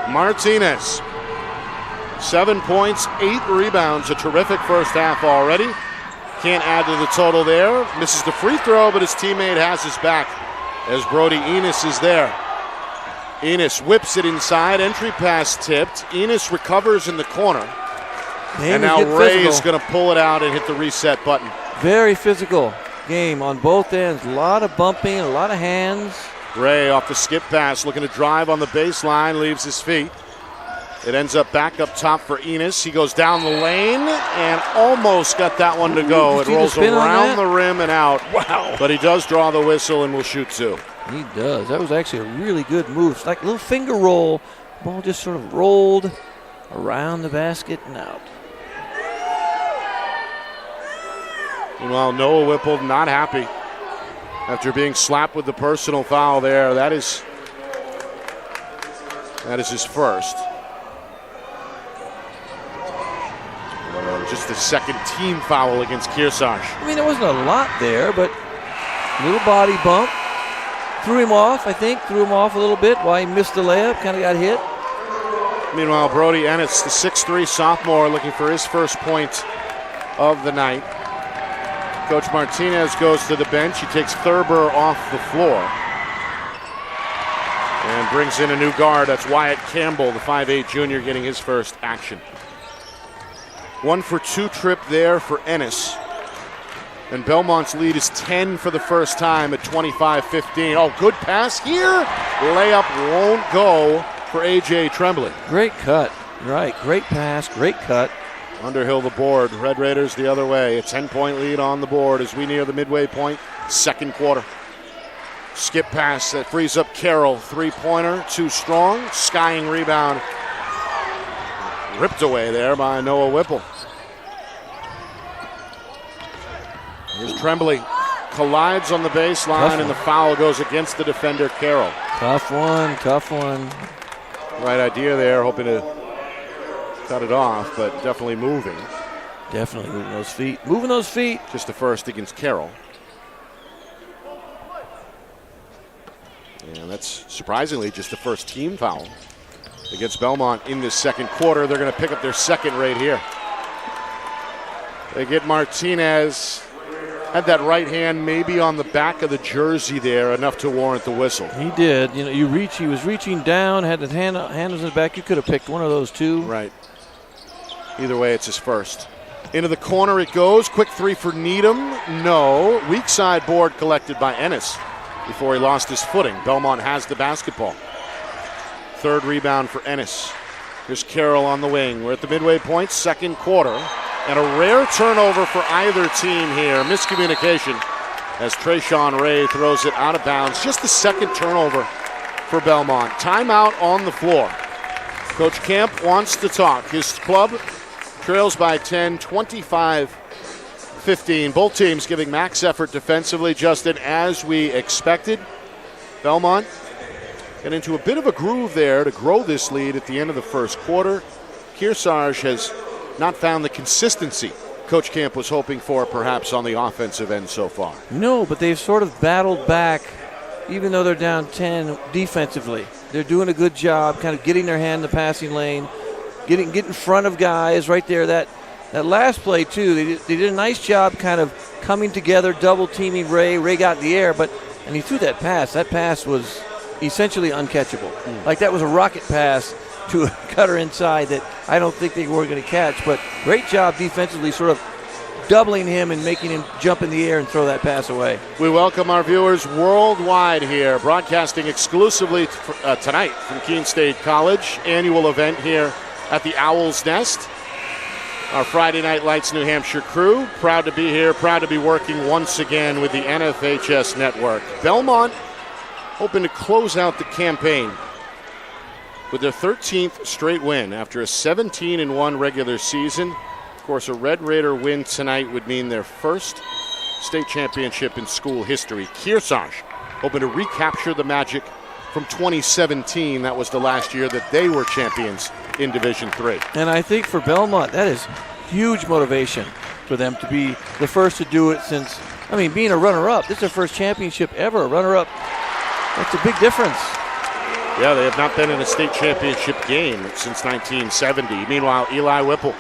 Speaker 1: Martinez, 7 points, 8 rebounds, a terrific first half already. Can't add to the total there. Misses the free throw, but his teammate has his back as Brody Enos is there. Enos whips it inside. Entry pass tipped. Enos recovers in the corner. And now Ray is going to pull it out and hit the reset button.
Speaker 3: Very physical game on both ends. A lot of bumping, a lot of hands.
Speaker 1: Ray off the skip pass, looking to drive on the baseline, leaves his feet. It ends up back up top for Enos. He goes down the lane and almost got that one to go. It rolls around the rim and out.
Speaker 3: Wow.
Speaker 1: But he does draw the whistle and will shoot 2.
Speaker 3: He does. That was actually a really good move. It's like a little finger roll. Ball just sort of rolled around the basket and out.
Speaker 1: Meanwhile, Noah Whipple not happy after being slapped with the personal foul there. That is his first. Just the second team foul against Kearsarge.
Speaker 3: I mean, there wasn't a lot there, but a little body bump. Threw him off, I think. Threw him off a little bit while he missed the layup. Kind of got hit.
Speaker 1: Meanwhile, Brody Ennis, the 6'3 sophomore, looking for his first point of the night. Coach Martinez goes to the bench. He takes Thurber off the floor and brings in a new guard. That's Wyatt Campbell, the 5'8 junior, getting his first action. 1-for-2 trip there for Ennis. And Belmont's lead is 10 for the first time at 25-15. Oh, good pass here. Layup won't go for A.J. Tremblay.
Speaker 3: Great cut. Right, great pass, great cut.
Speaker 1: Underhill the board. Red Raiders the other way. A 10-point lead on the board as we near the midway point, second quarter. Skip pass that frees up Carroll. Three-pointer, too strong. Skying rebound. Ripped away there by Noah Whipple. Here's Tremblay. Collides on the baseline, and the foul goes against the defender, Carroll.
Speaker 3: Tough one.
Speaker 1: Right idea there, hoping to cut it off, but definitely moving.
Speaker 3: Definitely moving those feet. Moving those feet.
Speaker 1: Just the first against Carroll. And that's surprisingly just the first team foul against Belmont in this second quarter. They're going to pick up their second right here. They get Martinez. Had that right hand maybe on the back of the jersey there, enough to warrant the whistle.
Speaker 3: He did. You know, he was reaching down, had his hand was in the back. You could have picked one of those two.
Speaker 1: Right. Either way, it's his first. Into the corner it goes. Quick three for Needham. No. Weak side board collected by Ennis before he lost his footing. Belmont has the basketball. Third rebound for Ennis. Here's Carroll on the wing. We're at the midway point, second quarter. And a rare turnover for either team here. Miscommunication as Trayshawn Ray throws it out of bounds. Just the second turnover for Belmont. Timeout on the floor. Coach Camp wants to talk. His club trails by 10, 25-15. Both teams giving max effort defensively, Justin, as we expected. Belmont get into a bit of a groove there to grow this lead at the end of the first quarter. Kearsarge has not found the consistency Coach Camp was hoping for perhaps on the offensive end so far. No,
Speaker 3: but they've sort of battled back, even though they're down 10 defensively. They're doing a good job kind of getting their hand in the passing lane, get in front of guys right there. That last play, too, they did a nice job kind of coming together, double-teaming Ray. Ray got in the air, and he threw that pass. That pass was essentially uncatchable. Like that was a rocket pass to a cutter inside that I don't think they were going to catch. But great job defensively, sort of doubling him and making him jump in the air and throw that pass away.
Speaker 1: We welcome our viewers worldwide here, broadcasting exclusively tonight from Keene State College, annual event here at the Owl's Nest. Our Friday Night Lights New Hampshire crew, proud to be here, proud to be working once again with the NFHS network. Belmont hoping to close out the campaign with their 13th straight win after a 17-1 regular season. Of course, a Red Raider win tonight would mean their first state championship in school history. Kearsarge hoping to recapture the magic from 2017. That was the last year that they were champions in Division III.
Speaker 3: And I think for Belmont, that is huge motivation for them to be the first to do it since, being a runner-up. This is their first championship ever, runner-up. That's a big difference.
Speaker 1: Yeah, they have not been in a state championship game since 1970. Meanwhile, Eli Whipple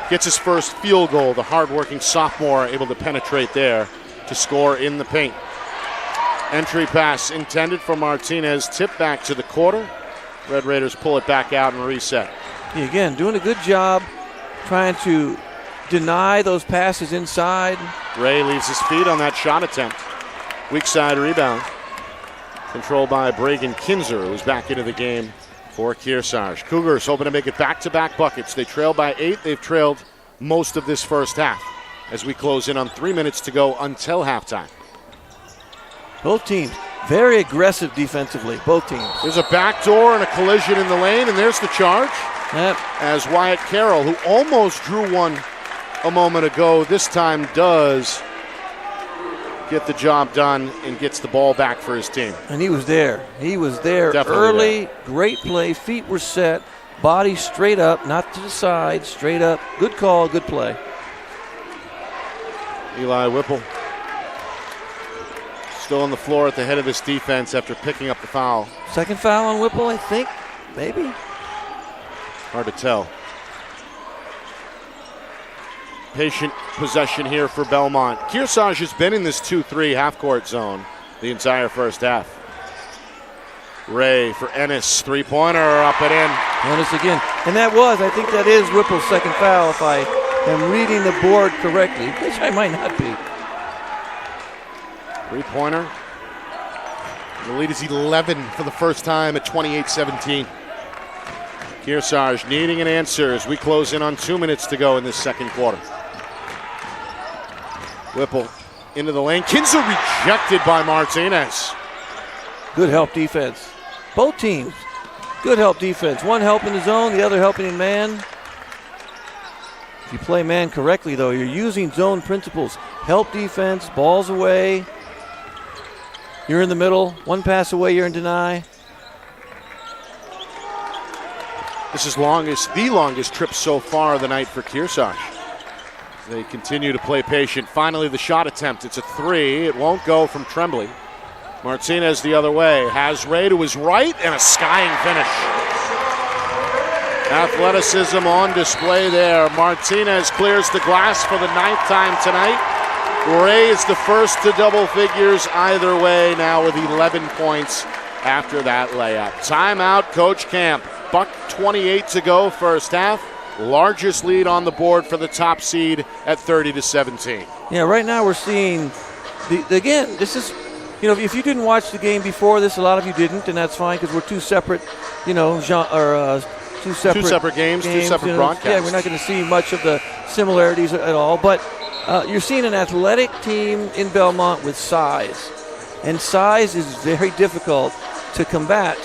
Speaker 1: gets his first field goal. The hard-working sophomore able to penetrate there to score in the paint. Entry pass intended for Martinez, tip back to the quarter. Red Raiders pull it back out and reset.
Speaker 3: Again, doing a good job trying to deny those passes inside.
Speaker 1: Ray leaves his feet on that shot attempt. Weak side rebound. Controlled by Bragan Kinzer, who's back into the game for Kearsarge. Cougars hoping to make it back-to-back buckets. They trail by 8. They've trailed most of this first half as we close in on 3 minutes to go until halftime.
Speaker 3: Both teams very aggressive defensively, both teams.
Speaker 1: There's a backdoor and a collision in the lane, and there's the charge.
Speaker 3: Yep.
Speaker 1: As Wyatt Carroll, who almost drew one a moment ago, this time does get the job done and gets the ball back for his team.
Speaker 3: And he was there. He was there
Speaker 1: Definitely
Speaker 3: early.
Speaker 1: there.
Speaker 3: Great play. Feet were set. Body straight up, not to the side, straight up. Good call, good play.
Speaker 1: Eli Whipple still on the floor at the head of this defense after picking up the foul.
Speaker 3: Second foul on Whipple, I think. Maybe.
Speaker 1: Hard to tell. Patient possession here for Belmont. Kearsarge has been in this 2-3 half-court zone the entire first half. Ray for Ennis, three-pointer, up and in.
Speaker 3: Ennis again. And I think that is Whipple's second foul if I am reading the board correctly, which I might not be.
Speaker 1: Three-pointer. The lead is 11 for the first time at 28-17. Kearsarge needing an answer as we close in on 2 minutes to go in this second quarter. Whipple into the lane. Kinzer rejected by Martinez.
Speaker 3: Good help defense. Both teams. Good help defense. One helping the zone, the other helping in man. If you play man correctly, though, you're using zone principles. Help defense, balls away. You're in the middle. One pass away, you're in deny.
Speaker 1: This is the longest trip so far of the night for Kearsarge. They continue to play patient. Finally, the shot attempt. It's a three. It won't go from Tremblay. Martinez the other way. Has Ray to his right and a skying finish. Athleticism on display there. Martinez clears the glass for the 9th time tonight. Ray is the first to double figures either way now with 11 points after that layup. Timeout, Coach Camp. $1:28 to go first half. Largest lead on the board for the top seed at 30-17.
Speaker 3: Yeah, right now we're seeing, again, this is, if you didn't watch the game before this, a lot of you didn't, and that's fine because we're two separate, two separate
Speaker 1: games, two separate broadcasts.
Speaker 3: Yeah, we're not going to see much of the similarities at all, but you're seeing an athletic team in Belmont with size, and size is very difficult to combat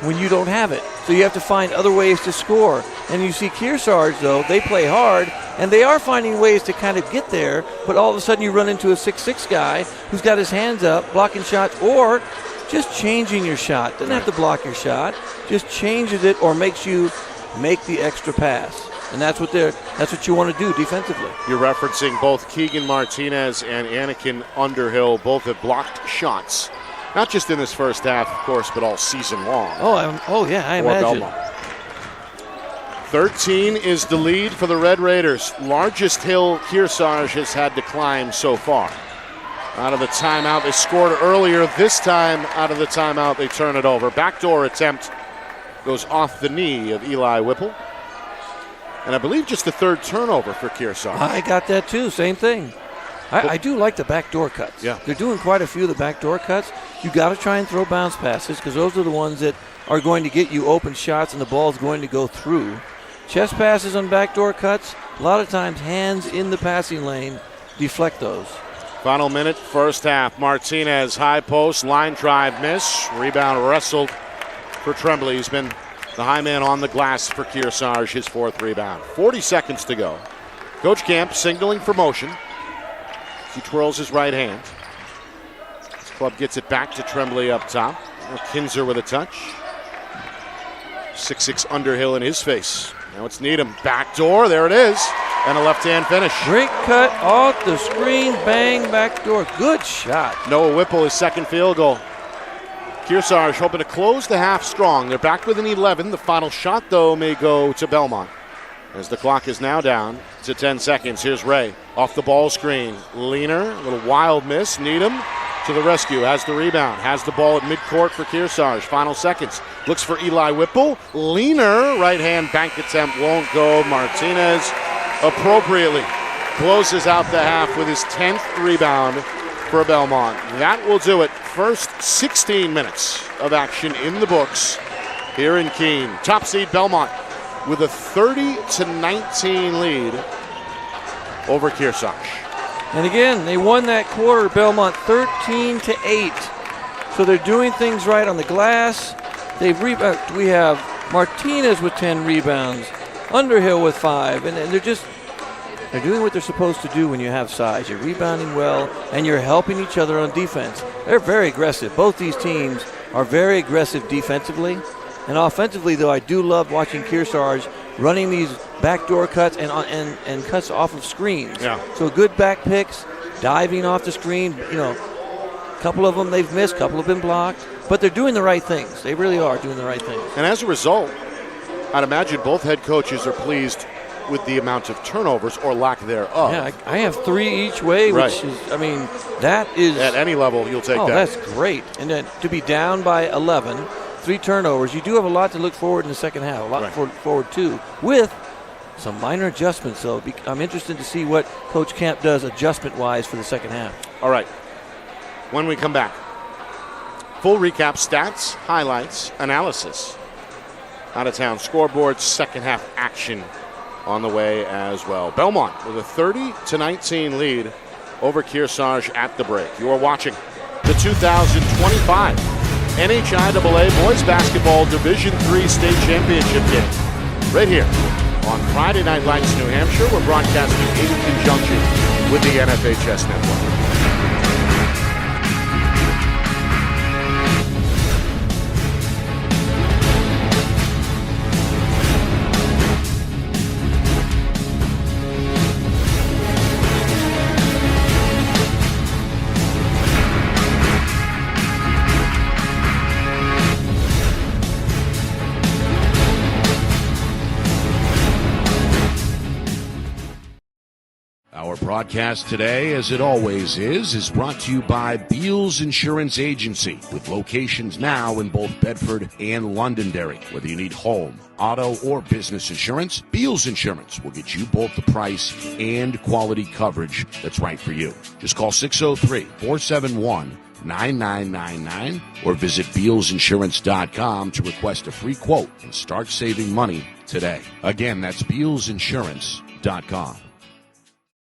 Speaker 3: when you don't have it. So you have to find other ways to score. And you see Kearsarge, though, they play hard, and they are finding ways to kind of get there, but all of a sudden you run into a 6'6" guy who's got his hands up, blocking shots, or just changing your shot. Doesn't have to block your shot, just changes it or makes you make the extra pass. And that's what you want to do defensively.
Speaker 1: You're referencing both Keegan Martinez and Anakin Underhill. Both have blocked shots. Not just in this first half, of course, but all season long.
Speaker 3: I imagine.
Speaker 1: Belmont. 13 is the lead for the Red Raiders. Largest hill Kearsarge has had to climb so far. Out of the timeout, they scored earlier. This time, out of the timeout, they turn it over. Backdoor attempt goes off the knee of Eli Whipple. And I believe just the third turnover for Kearsarge.
Speaker 3: I got that too. Same thing. I do like the backdoor cuts.
Speaker 1: Yeah.
Speaker 3: They're doing quite a few of the backdoor cuts. You got to try and throw bounce passes because those are the ones that are going to get you open shots and the ball is going to go through. Chest passes on backdoor cuts, a lot of times hands in the passing lane deflect those.
Speaker 1: Final minute, first half. Martinez, high post, line drive miss. Rebound wrestled for Tremblay. He's been the high man on the glass for Kearsarge, his fourth rebound. 40 seconds to go. Coach Camp signaling for motion. He twirls his right hand. His club gets it back to Tremblay up top. Kinzer with a touch. 6'6" Underhill in his face. Now it's Needham. Backdoor, there it is. And a left-hand finish.
Speaker 3: Great cut off the screen, bang, backdoor. Good shot.
Speaker 1: Noah Whipple, his second field goal. Kearsarge hoping to close the half strong. They're back within 11. The final shot, though, may go to Belmont. As the clock is now down to 10 seconds. Here's Ray off the ball screen. Leaner, a little wild miss. Needham to the rescue. Has the rebound. Has the ball at midcourt for Kearsarge. Final seconds. Looks for Eli Whipple. Leaner, right hand bank attempt won't go. Martinez appropriately closes out the half with his 10th rebound for Belmont. That will do it. First 16 minutes of action in the books here in Keene. Top seed Belmont with a 30-19 lead over Kearsarge.
Speaker 3: And again, they won that quarter, Belmont 13-8. So they're doing things right on the glass. We have Martinez with 10 rebounds, Underhill with 5, and they're doing what they're supposed to do when you have size. You're rebounding well, and you're helping each other on defense. They're very aggressive. Both these teams are very aggressive defensively. And offensively, though, I do love watching Kearsarge running these backdoor cuts and cuts off of screens.
Speaker 1: Yeah.
Speaker 3: So good back picks, diving off the screen. A couple of them they've missed, a couple have been blocked. But they're doing the right things. They really are doing the right things.
Speaker 1: And as a result, I'd imagine both head coaches are pleased with the amount of turnovers or lack thereof.
Speaker 3: Yeah, I have 3 each way, which is, that is...
Speaker 1: At any level, you'll take that.
Speaker 3: Oh, that's great. And then to be down by 11... 3 turnovers. You do have a lot to look forward in the second half, a lot forward too, with some minor adjustments. So I'm interested to see what Coach Camp does adjustment-wise for the second half.
Speaker 1: All right. When we come back, full recap, stats, highlights, analysis. Out-of-town scoreboard, second half action on the way as well. Belmont with a 30-19 lead over Kearsarge at the break. You are watching the 2025 NHIAA Boys Basketball Division III State Championship game. Right here on Friday Night Lights, New Hampshire. We're broadcasting in conjunction with the NFHS Network.
Speaker 4: Our broadcast today, as it always is brought to you by Beals Insurance Agency, with locations now in both Bedford and Londonderry. Whether you need home, auto, or business insurance, Beals Insurance will get you both the price and quality coverage that's right for you. Just call 603-471-9999 or visit BealsInsurance.com to request a free quote and start saving money today. Again, that's BealsInsurance.com.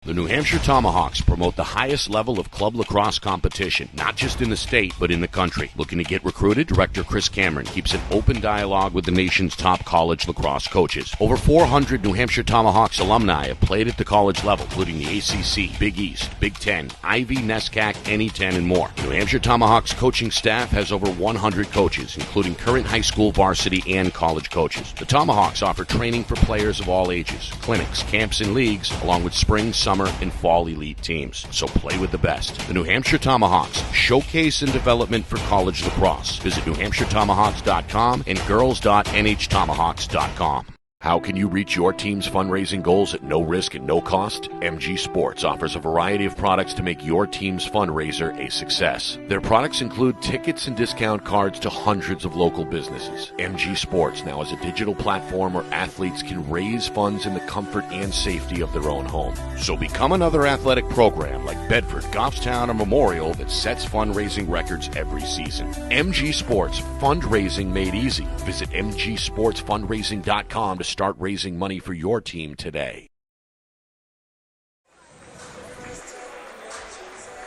Speaker 4: The New Hampshire Tomahawks promote the highest level of club lacrosse competition, not just in the state, but in the country. Looking to get recruited? Director Chris Cameron keeps an open dialogue with the nation's top college lacrosse coaches. Over 400 New Hampshire Tomahawks alumni have played at the college level, including the ACC, Big East, Big Ten, Ivy, NESCAC, NE10, and more. New Hampshire Tomahawks coaching staff has over 100 coaches, including current high school, varsity, and college coaches. The Tomahawks offer training for players of all ages, clinics, camps, and leagues, along with spring, summer, and fall elite teams. So play with the best. The New Hampshire Tomahawks, showcase and development for college lacrosse. Visit NewHampshireTomahawks.com and girls.nhtomahawks.com. How can you reach your team's fundraising goals at no risk and no cost? MG Sports offers a variety of products to make your team's fundraiser a success. Their products include tickets and discount cards to hundreds of local businesses. MG Sports now has a digital platform where athletes can raise funds in the comfort and safety of their own home. So become another athletic program like Bedford, Goffstown, or Memorial that sets fundraising records every season. MG Sports, fundraising made easy. Visit mgsportsfundraising.com to start raising money for your team today.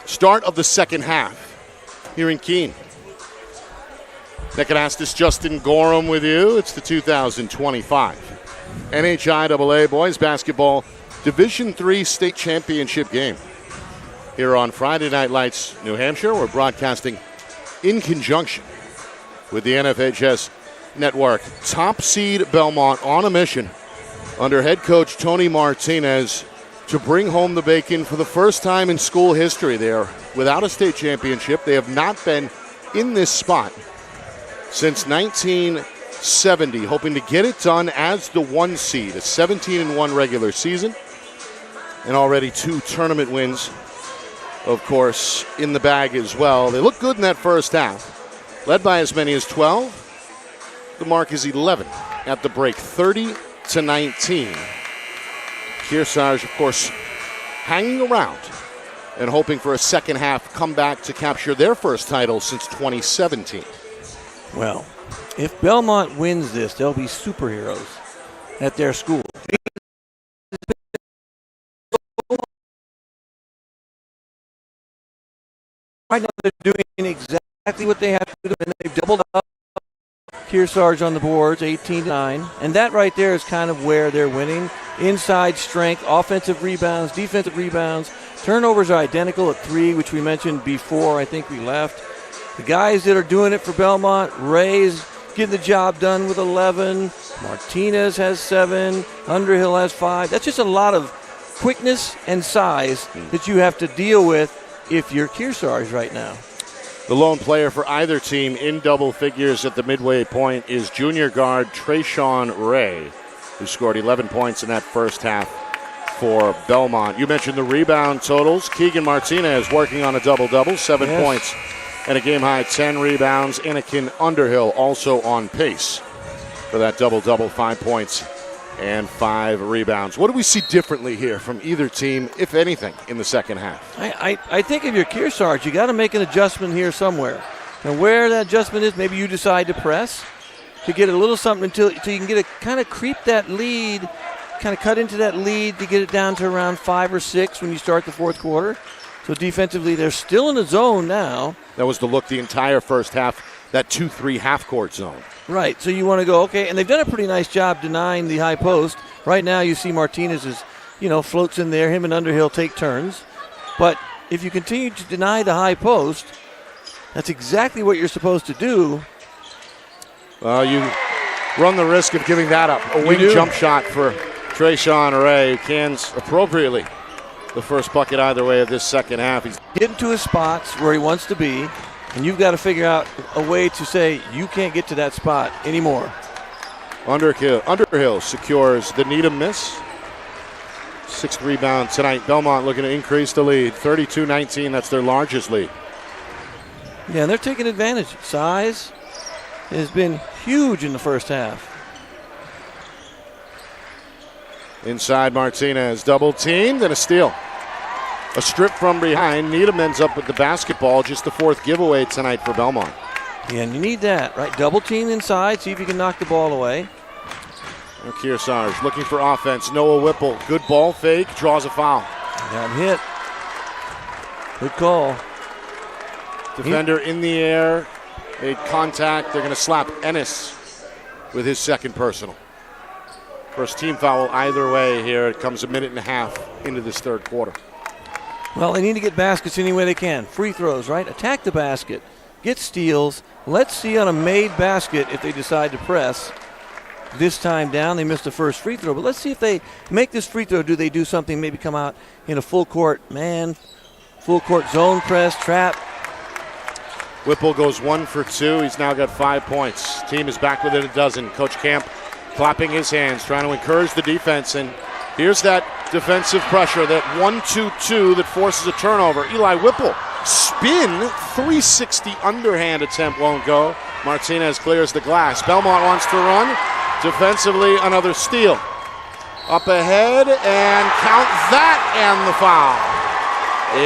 Speaker 1: Start of the second half here in Keene. Nick Justin Gorham with you. It's the 2025 NHIAA Boys Basketball Division III State Championship game. Here on Friday Night Lights, New Hampshire, we're broadcasting in conjunction with the NFHS Network. Top seed Belmont on a mission under head coach Tony Martinez to bring home the bacon for the first time in school history. They are without a state championship. They have not been in this spot since 1970, hoping to get it done as the 1 seed, a 17-1 regular season, and already 2 tournament wins, of course, in the bag as well. They look good in that first half, led by as many as 12. The mark is 11 at the break, 30-19. Kearsarge, of course, hanging around and hoping for a second half comeback to capture their first title since 2017.
Speaker 3: Well, if Belmont wins this, they'll be superheroes at their school. Right now they're doing exactly what they have to do, and they've doubled up Kearsarge on the boards, 18-9. And that right there is kind of where they're winning. Inside strength, offensive rebounds, defensive rebounds. Turnovers are identical at 3, which we mentioned before I think we left. The guys that are doing it for Belmont, Ray's getting the job done with 11. Martinez has 7. Underhill has 5. That's just a lot of quickness and size that you have to deal with if you're Kearsarge right now.
Speaker 1: The lone player for either team in double figures at the midway point is junior guard Trayshawn Ray, who scored 11 points in that first half for Belmont. You mentioned the rebound totals. Keegan Martinez working on a double-double, 7 points and a game-high 10 rebounds. Anakin Underhill also on pace for that double-double, 5 points and 5 rebounds. What do we see differently here from either team, if anything, in the second half?
Speaker 3: I think if you're Kearsarge, you got to make an adjustment here somewhere. And where that adjustment is, maybe you decide to press to get a little something until you can get a kind of creep that lead, kind of cut into that lead to get it down to around 5 or 6 when you start the fourth quarter. So defensively, they're still in the zone now.
Speaker 1: That was the look the entire first half, that 2-3 half-court zone.
Speaker 3: Right, so you want to go, okay, and they've done a pretty nice job denying the high post. Right now you see Martinez is, floats in there. Him and Underhill take turns. But if you continue to deny the high post, that's exactly what you're supposed to do.
Speaker 1: Well, you run the risk of giving that up. A wing jump shot for Trayshawn Ray, who cans appropriately the first bucket either way of this second half. He's
Speaker 3: getting to his spots where he wants to be. And you've got to figure out a way to say you can't get to that spot anymore.
Speaker 1: Underhill secures the Needham miss. 6th rebound tonight. Belmont looking to increase the lead. 32-19, that's their largest lead.
Speaker 3: Yeah, and they're taking advantage. Size has been huge in the first half.
Speaker 1: Inside Martinez, double teamed and a steal. A strip from behind. Needham ends up with the basketball. Just the 4th giveaway tonight for Belmont.
Speaker 3: Yeah, and you need that, right? Double team inside. See if you can knock the ball away.
Speaker 1: Kearsarge looking for offense. Noah Whipple. Good ball fake. Draws a foul.
Speaker 3: Got hit. Good call.
Speaker 1: Defender in the air. Made contact. They're going to slap Ennis with his second personal. First team foul either way here. It comes a minute and a half into this third quarter.
Speaker 3: Well, they need to get baskets any way they can. Free throws, right? Attack the basket. Get steals. Let's see on a made basket if they decide to press. This time down, they missed the first free throw. But let's see if they make this free throw. Do they do something, maybe come out in a full court man, full court zone press, trap.
Speaker 1: Whipple goes 1 for 2. He's now got 5 points. Team is back within a dozen. Coach Camp clapping his hands, trying to encourage the defense. And here's that defensive pressure, that 1-2-2 that forces a turnover. Eli Whipple, spin, 360 underhand attempt won't go. Martinez clears the glass. Belmont wants to run. Defensively, another steal. Up ahead, and count that, and the foul.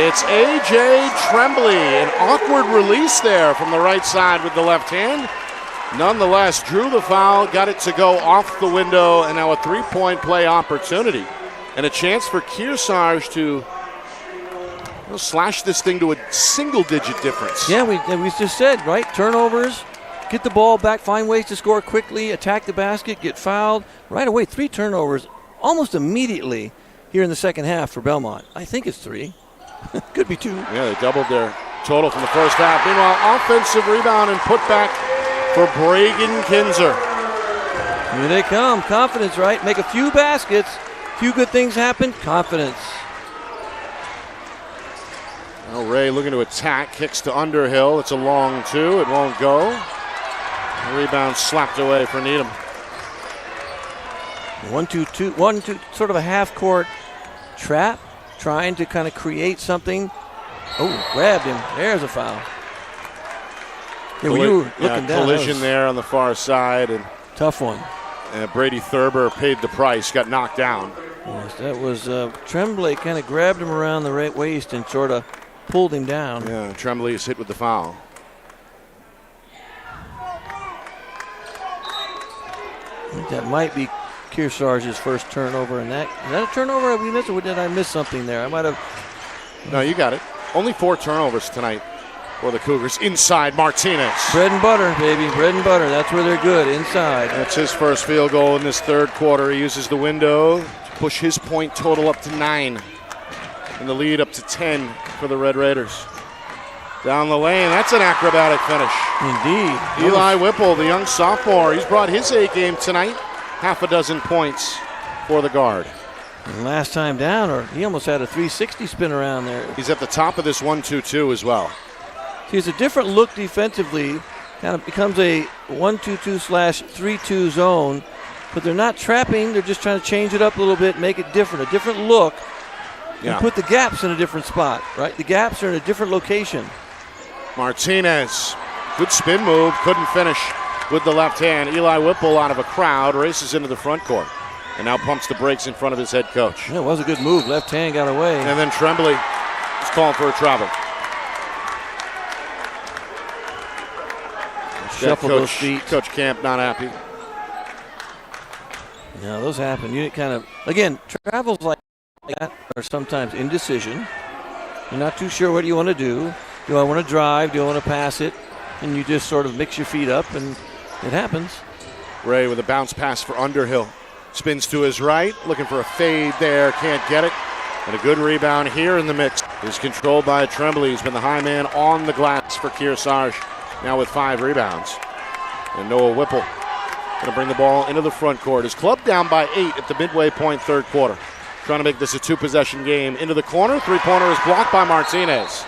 Speaker 1: It's A.J. Tremblay. An awkward release there from the right side with the left hand. Nonetheless, drew the foul, got it to go off the window, and now a three-point play opportunity. And a chance for Kearsarge to slash this thing to a single-digit difference.
Speaker 3: Yeah, we just said, right? Turnovers, get the ball back, find ways to score quickly, attack the basket, get fouled. Right away, 3 turnovers almost immediately here in the second half for Belmont. I think it's 3. Could be 2.
Speaker 1: Yeah, they doubled their total from the first half. Meanwhile, offensive rebound and putback for Bragan Kinzer.
Speaker 3: Here they come. Confidence, right? Make a few baskets. Few good things happen. Confidence.
Speaker 1: Well, Ray looking to attack. Kicks to Underhill. It's a long 2. It won't go. The rebound slapped away for Needham.
Speaker 3: 1-2, sort of a half-court trap, trying to kind of create something. Oh, grabbed him. There's a foul. Yeah, when you were looking down,
Speaker 1: collision there on the far side. And
Speaker 3: tough one.
Speaker 1: Brady Thurber paid the price, got knocked down.
Speaker 3: Yes, that was Tremblay kind of grabbed him around the right waist and sort of pulled him down.
Speaker 1: Yeah, Tremblay is hit with the foul.
Speaker 3: I think that might be Kearsarge's first turnover. Is that a turnover we missed, or did I miss something there? I might have.
Speaker 1: No, you got it. Only 4 turnovers tonight for the Cougars. Inside, Martinez.
Speaker 3: Bread and butter, baby. Bread and butter. That's where they're good, inside.
Speaker 1: That's his first field goal in this third quarter. He uses the window to push his point total up to 9. And the lead up to 10 for the Red Raiders. Down the lane, that's an acrobatic finish.
Speaker 3: Indeed.
Speaker 1: Eli Whipple, the young sophomore, he's brought his A game tonight. Half a dozen points for the guard.
Speaker 3: And last time down, or he almost had a 360 spin around there.
Speaker 1: He's at the top of this 1-2-2 as well.
Speaker 3: See, it's a different look defensively. Kind of becomes a 1-2-2/3-2 zone, but they're not trapping. They're just trying to change it up a little bit, make it different, a different look, and put the gaps in a different spot, right? The gaps are in a different location.
Speaker 1: Martinez, good spin move, couldn't finish with the left hand. Eli Whipple out of a crowd, races into the front court, and now pumps the brakes in front of his head coach.
Speaker 3: Yeah, it was a good move. Left hand got away.
Speaker 1: And then Tremblay is called for a travel.
Speaker 3: Shuffle those feet.
Speaker 1: Coach Camp not happy.
Speaker 3: Yeah, those happen. You kind of, again, travels like that are sometimes indecision. You're not too sure what you want to do. Do I want to drive? Do I want to pass it? And you just sort of mix your feet up, and it happens.
Speaker 1: Ray with a bounce pass for Underhill. Spins to his right, looking for a fade there, can't get it. And a good rebound here in the mix. Is controlled by Tremblay. He's been the high man on the glass for Kearsarge, now with 5 rebounds. And Noah Whipple going to bring the ball into the front court. His club down by 8 at the midway point third quarter. Trying to make this a 2-possession game. Into the corner, 3-pointer is blocked by Martinez.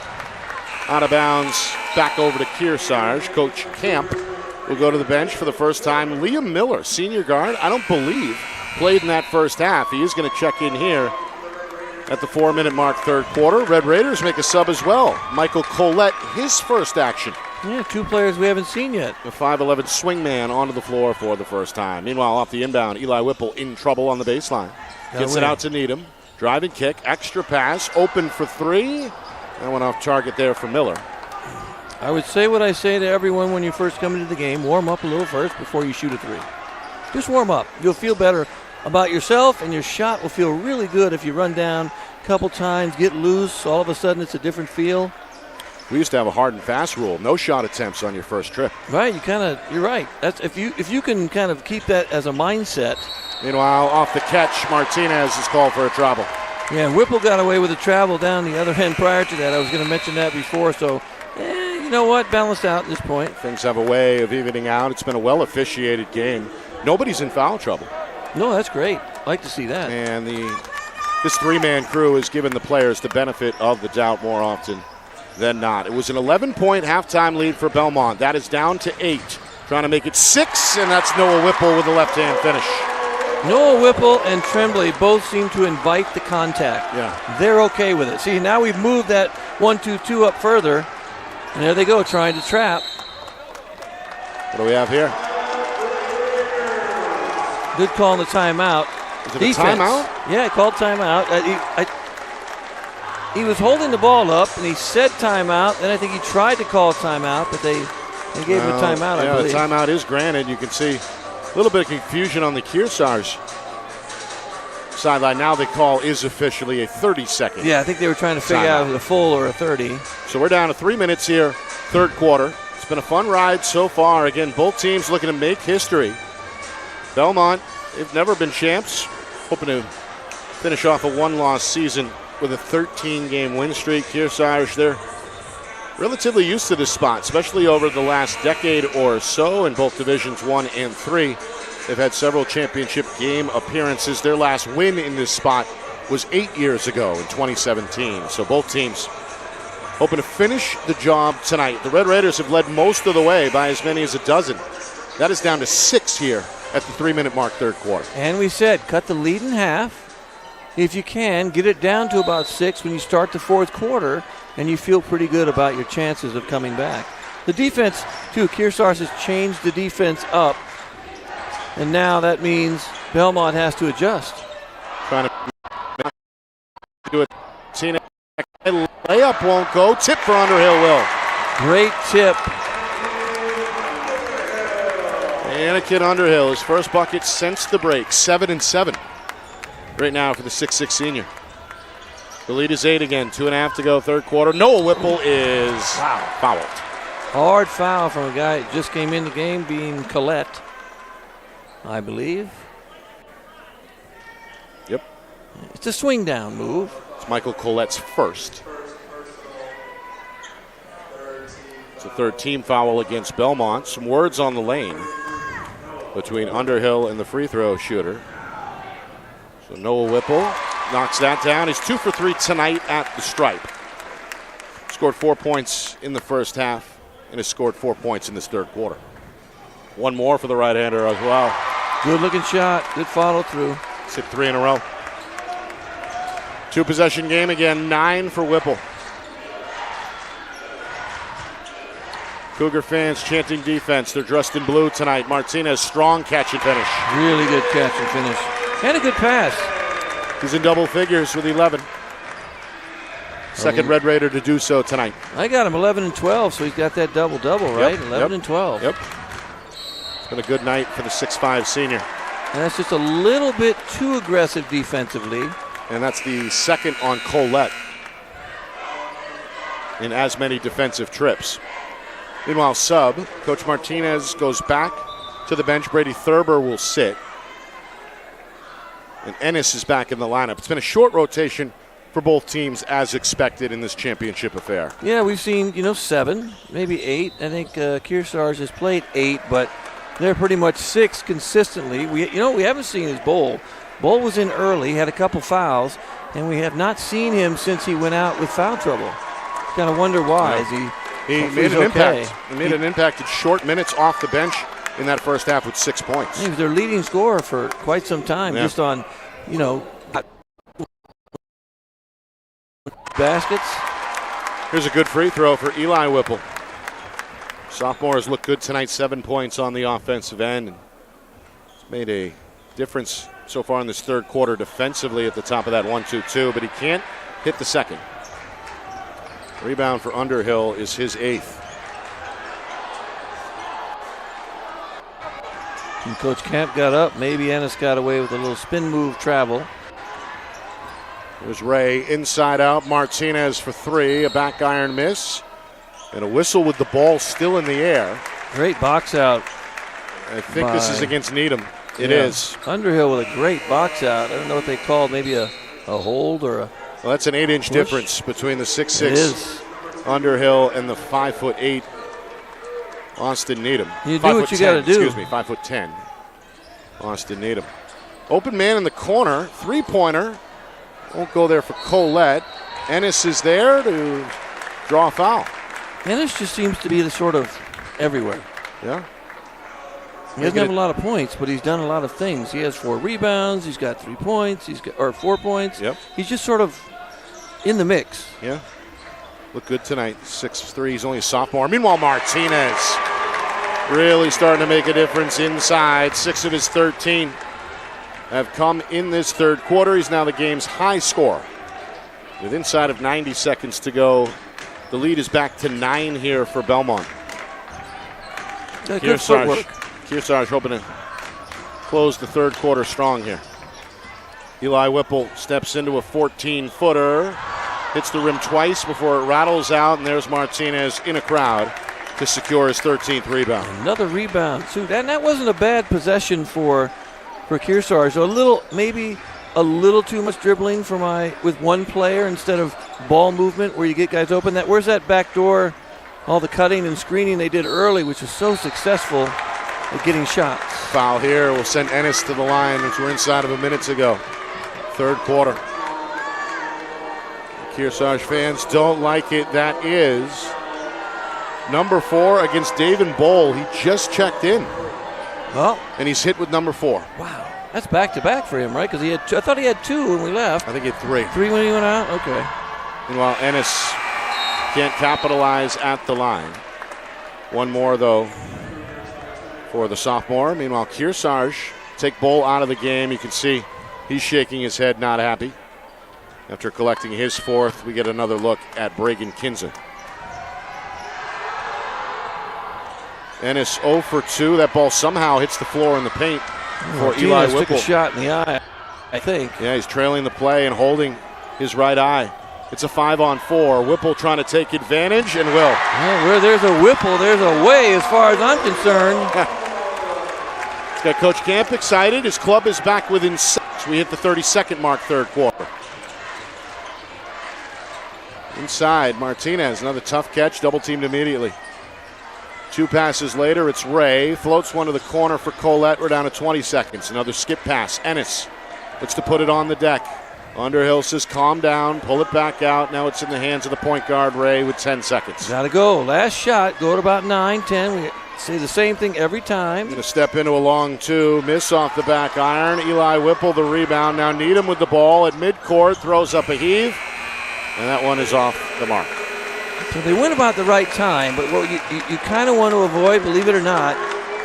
Speaker 1: Out of bounds, back over to Kearsarge. Coach Camp will go to the bench for the first time. Liam Miller, senior guard, I don't believe played in that first half. He is going to check in here at the 4-minute mark, third quarter. Red Raiders make a sub as well. Michael Collette, his first action.
Speaker 3: Yeah, 2 players we haven't seen yet.
Speaker 1: The 5'11 swingman onto the floor for the first time. Meanwhile, off the inbound, Eli Whipple in trouble on the baseline. Gets it out to Needham. Driving kick, extra pass, open for 3. That went off target there for Miller.
Speaker 3: I would say what I say to everyone when you first come into the game. Warm up a little first before you shoot a 3. Just warm up. You'll feel better about yourself, and your shot will feel really good if you run down a couple times, get loose. All of a sudden, it's a different feel.
Speaker 1: We used to have a hard and fast rule. No shot attempts on your first trip.
Speaker 3: Right, you're right. That's if you can kind of keep that as a mindset.
Speaker 1: Meanwhile, off the catch, Martinez is called for a travel.
Speaker 3: Yeah, Whipple got away with a travel down the other end prior to that. I was going to mention that before, so you know what? Balanced out at this point.
Speaker 1: Things have a way of evening out. It's been a well-officiated game. Nobody's in foul trouble.
Speaker 3: No, that's great. Like to see that.
Speaker 1: And this 3-man crew has given the players the benefit of the doubt more often than not. It was an 11-point halftime lead for Belmont. That is down to 8 Trying to make it 6, and that's Noah Whipple with a left-hand finish.
Speaker 3: Noah Whipple and Tremblay both seem to invite the contact.
Speaker 1: Yeah.
Speaker 3: They're okay with it. See, now we've moved that 1-2-2 up further, and there they go trying to trap.
Speaker 1: What do we have here?
Speaker 3: Good call on the timeout.
Speaker 1: Is it a timeout?
Speaker 3: Yeah, he called timeout. He was holding the ball up, and he said timeout. Then I think he tried to call timeout, but they gave him a timeout, I believe.
Speaker 1: Yeah, the timeout is granted. You can see a little bit of confusion on the Kearsarge sideline. Now the call is officially a 30-second.
Speaker 3: Yeah, I think they were trying to figure out if it was a full or a 30.
Speaker 1: So we're down to 3 minutes here, third quarter. It's been a fun ride so far. Again, both teams looking to make history. Belmont, they've never been champs, hoping to finish off a one-loss season with a 13-game win streak. Kearsarge, they're relatively used to this spot, especially over the last decade or so in both Divisions 1 and 3. They've had several championship game appearances. Their last win in this spot was 8 years ago in 2017. So both teams hoping to finish the job tonight. The Red Raiders have led most of the way by as many as a dozen. That is down to 6 here at the 3-minute mark, third quarter.
Speaker 3: And we said cut the lead in half. If you can, get it down to about 6 when you start the fourth quarter, and you feel pretty good about your chances of coming back. The defense, too, Kearsarge has changed the defense up, and now that means Belmont has to adjust.
Speaker 1: Trying to do it. Layup won't go. Tip for Underhill will.
Speaker 3: Great tip.
Speaker 1: Anakin Underhill, his first bucket since the break. 7-7 right now for the 6'6 senior. The lead is 8 again. 2.5 to go, third quarter. Noah Whipple is fouled.
Speaker 3: Hard foul from a guy that just came in the game, being Collette, I believe.
Speaker 1: Yep.
Speaker 3: It's a swing down move.
Speaker 1: It's Michael Collette's first. It's a third team foul against Belmont. Some words on the lane between Underhill and the free throw shooter. So Noah Whipple knocks that down. He's 2 for 3 tonight at the stripe. Scored 4 points in the first half and has scored 4 points in this third quarter. One more for the right-hander as well.
Speaker 3: Good looking shot. Good follow through.
Speaker 1: He's hit 3 in a row. 2-possession game again. 9 for Whipple. Cougar fans chanting defense. They're dressed in blue tonight. Martinez, strong catch and finish.
Speaker 3: Really good catch and finish. And a good pass.
Speaker 1: He's in double figures with 11. Second Red Raider to do so tonight.
Speaker 3: I got him 11 and 12, so he's got that double-double, right? 11 and 12.
Speaker 1: Yep. It's been a good night for the 6'5 senior.
Speaker 3: And that's just a little bit too aggressive defensively.
Speaker 1: And that's the second on Collette in as many defensive trips. Meanwhile, sub, Coach Martinez goes back to the bench. Brady Thurber will sit. And Ennis is back in the lineup. It's been a short rotation for both teams as expected in this championship affair.
Speaker 3: Yeah, we've seen, 7, maybe 8. I think Kearsarge has played 8, but they're pretty much 6 consistently. We haven't seen his Bowl. Bowl was in early, had a couple fouls, and we have not seen him since he went out with foul trouble. Kind of wonder why.
Speaker 1: No. He made an impact. He made an impact in short minutes off the bench in that first half with 6 points.
Speaker 3: He was their leading scorer for quite some time, just on, baskets.
Speaker 1: Here's a good free throw for Eli Whipple. Sophomore has looked good tonight, 7 points on the offensive end. He's made a difference so far in this third quarter defensively at the top of that 1-2-2, but he can't hit the second. Rebound for Underhill is his 8th.
Speaker 3: And Coach Camp got up. Maybe Ennis got away with a little spin move travel.
Speaker 1: There's Ray inside out. Martinez for 3. A back iron miss. And a whistle with the ball still in the air.
Speaker 3: Great box out.
Speaker 1: I think this is against Needham. It is.
Speaker 3: Underhill with a great box out. I don't know what they called. Maybe a hold or a...
Speaker 1: Well, that's an 8-inch difference between the 6'6 Underhill and the 5'8 Austin Needham.
Speaker 3: You do what you got to do.
Speaker 1: Excuse me, 5'10 Austin Needham. Open man in the corner, three-pointer. Won't go there for Collette. Ennis is there to draw a foul.
Speaker 3: Ennis just seems to be the sort of everywhere.
Speaker 1: Yeah.
Speaker 3: He doesn't have a lot of points, but he's done a lot of things. He has 4 rebounds. He's got 3 points. Or 4 points.
Speaker 1: Yep.
Speaker 3: He's just sort of in the mix.
Speaker 1: Yeah. Look good tonight. 6'3". He's only a sophomore. Meanwhile, Martinez really starting to make a difference inside. 6 of his 13 have come in this third quarter. He's now the game's high scorer. With inside of 90 seconds to go, the lead is back to 9 here for Belmont.
Speaker 3: Good footwork.
Speaker 1: Kearsarge hoping to close the third quarter strong here. Eli Whipple steps into a 14-footer. Hits the rim twice before it rattles out, and there's Martinez in a crowd to secure his 13th rebound.
Speaker 3: Another rebound, too. And that wasn't a bad possession for Kearsarge. So maybe a little too much dribbling with one player instead of ball movement where you get guys open. Where's that back door? All the cutting and screening they did early, which was so successful at getting shots.
Speaker 1: Foul here will send Ennis to the line, which we're inside of a minute ago. Third quarter. Kearsarge fans don't like it. That is number 4 against David Bowl. He just checked in.
Speaker 3: Well,
Speaker 1: and he's hit with number 4.
Speaker 3: Wow. That's back-to-back for him, right? Because I thought he had 2 when we left.
Speaker 1: I think he had 3.
Speaker 3: 3 when he went out? Okay.
Speaker 1: Meanwhile, Ennis can't capitalize at the line. One more, though, for the sophomore. Meanwhile, Kearsarge take Bowl out of the game. You can see he's shaking his head, not happy. After collecting his 4th, we get another look at Bragan Kinza. Ennis 0 for 2. That ball somehow hits the floor in the paint for Eli Whipple.
Speaker 3: Took a shot in the eye, I think.
Speaker 1: Yeah, he's trailing the play and holding his right eye. It's a 5-on-4. Whipple trying to take advantage and will.
Speaker 3: Well, where there's a Whipple, there's a way as far as I'm concerned.
Speaker 1: It's got Coach Camp excited. His club is back within 6. We hit the 32nd mark, third quarter. Inside, Martinez, another tough catch, double teamed immediately. 2 passes later, it's Ray. Floats one to the corner for Colette. We're down to 20 seconds. Another skip pass. Ennis looks to put it on the deck. Underhill says calm down, pull it back out. Now it's in the hands of the point guard, Ray, with 10 seconds.
Speaker 3: Got to go. Last shot, go at about 9, 10. We say the same thing every time.
Speaker 1: Going to step into a long 2. Miss off the back iron. Eli Whipple the rebound. Now Needham with the ball at midcourt. Throws up a heave. And that one is off the mark.
Speaker 3: So they went about the right time, but what you kind of want to avoid, believe it or not,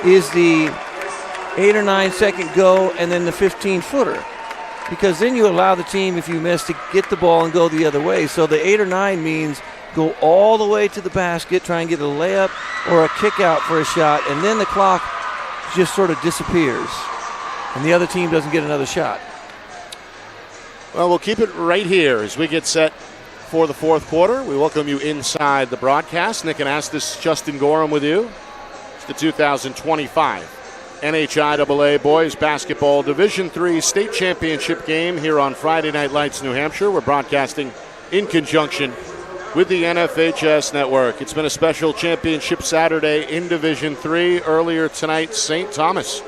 Speaker 3: is the 8 or 9 second go and then the 15-footer. Because then you allow the team, if you miss, to get the ball and go the other way. So the 8 or 9 means go all the way to the basket, try and get a layup or a kick out for a shot, and then the clock just sort of disappears. And the other team doesn't get another shot.
Speaker 1: Well, we'll keep it right here as we get set for the fourth quarter. We welcome you inside the broadcast. Nick and Astis, Justin Gorham with you. It's the 2025 NHIAA Boys Basketball Division III State Championship game here on Friday Night Lights, New Hampshire. We're broadcasting in conjunction with the NFHS Network. It's been a special championship Saturday in Division III. Earlier tonight, St. Thomas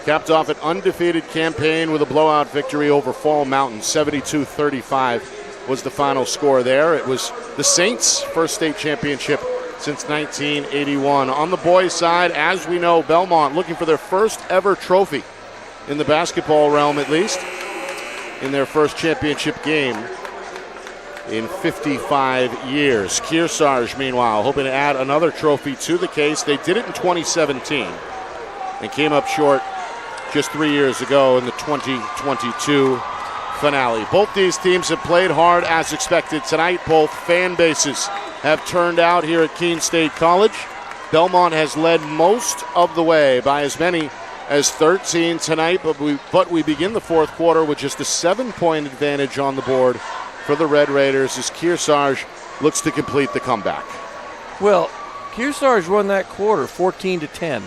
Speaker 1: capped off an undefeated campaign with a blowout victory over Fall Mountain. 72-35 was the final score there. It was the Saints' first state championship since 1981. On the boys' side, as we know, Belmont looking for their first ever trophy in the basketball realm, at least, in their first championship game in 55 years. Kearsarge, meanwhile, hoping to add another trophy to the case. They did it in 2017 and came up short just 3 years ago in the 2022 finale. Both these teams have played hard as expected tonight. Both fan bases have turned out here at Keene State College. Belmont has led most of the way by as many as 13 tonight, but we begin the fourth quarter with just a 7-point advantage on the board for the Red Raiders as Kearsarge looks to complete the comeback.
Speaker 3: Well, Kearsarge won that quarter 14-10,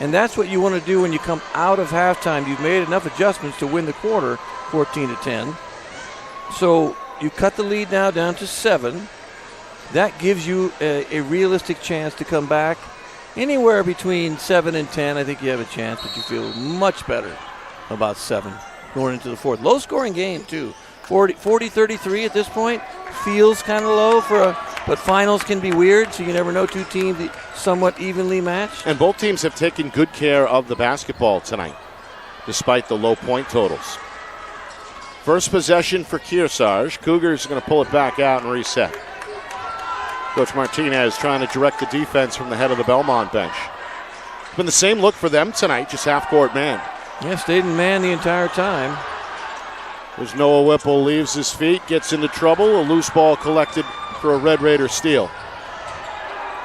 Speaker 3: and that's what you want to do when you come out of halftime. You've made enough adjustments to win the quarter 14-10. So you cut the lead now down to 7. That gives you a realistic chance to come back. Anywhere between 7 and 10, I think you have a chance, but you feel much better about 7 going into the fourth. Low-scoring game, too. 40-33 at this point. Feels kind of low for But finals can be weird, so you never know. Two teams somewhat evenly matched.
Speaker 1: And both teams have taken good care of the basketball tonight, despite the low point totals. First possession for Kearsarge. Cougars are going to pull it back out and reset. Coach Martinez trying to direct the defense from the head of the Belmont bench. It's been the same look for them tonight, just half-court man.
Speaker 3: Yeah, stayed in man the entire time.
Speaker 1: There's Noah Whipple, leaves his feet, gets into trouble. A loose ball collected for a Red Raider steal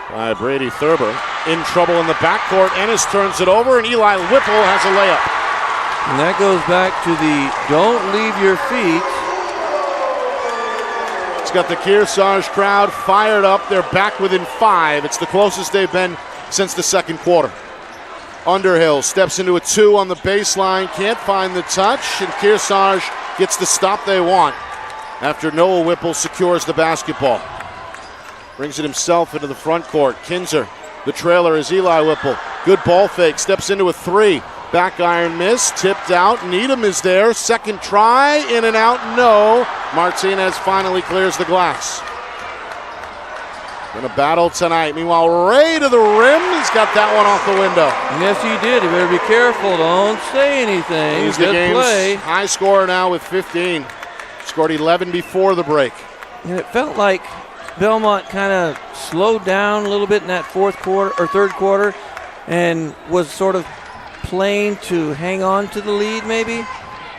Speaker 1: by Brady Thurber. In trouble in the backcourt. Ennis turns it over, and Eli Whipple has a layup.
Speaker 3: And that goes back to the don't leave your feet.
Speaker 1: It's got the Kearsarge crowd fired up. They're back within 5. It's the closest they've been since the second quarter. Underhill steps into a 2 on the baseline. Can't find the touch, and Kearsarge gets the stop they want after Noah Whipple secures the basketball. Brings it himself into the front court. Kinzer, the trailer, is Eli Whipple. Good ball fake, steps into a 3. Back iron miss, tipped out. Needham is there. Second try, in and out, no. Martinez finally clears the glass. In a battle tonight. Meanwhile, Ray to the rim. He's got that one off the window.
Speaker 3: Yes, he did. You better be careful. Don't say anything.
Speaker 1: He's the game's high scorer now with 15. Scored 11 before the break.
Speaker 3: And it felt like Belmont kind of slowed down a little bit in that fourth quarter or third quarter and was sort of playing to hang on to the lead maybe.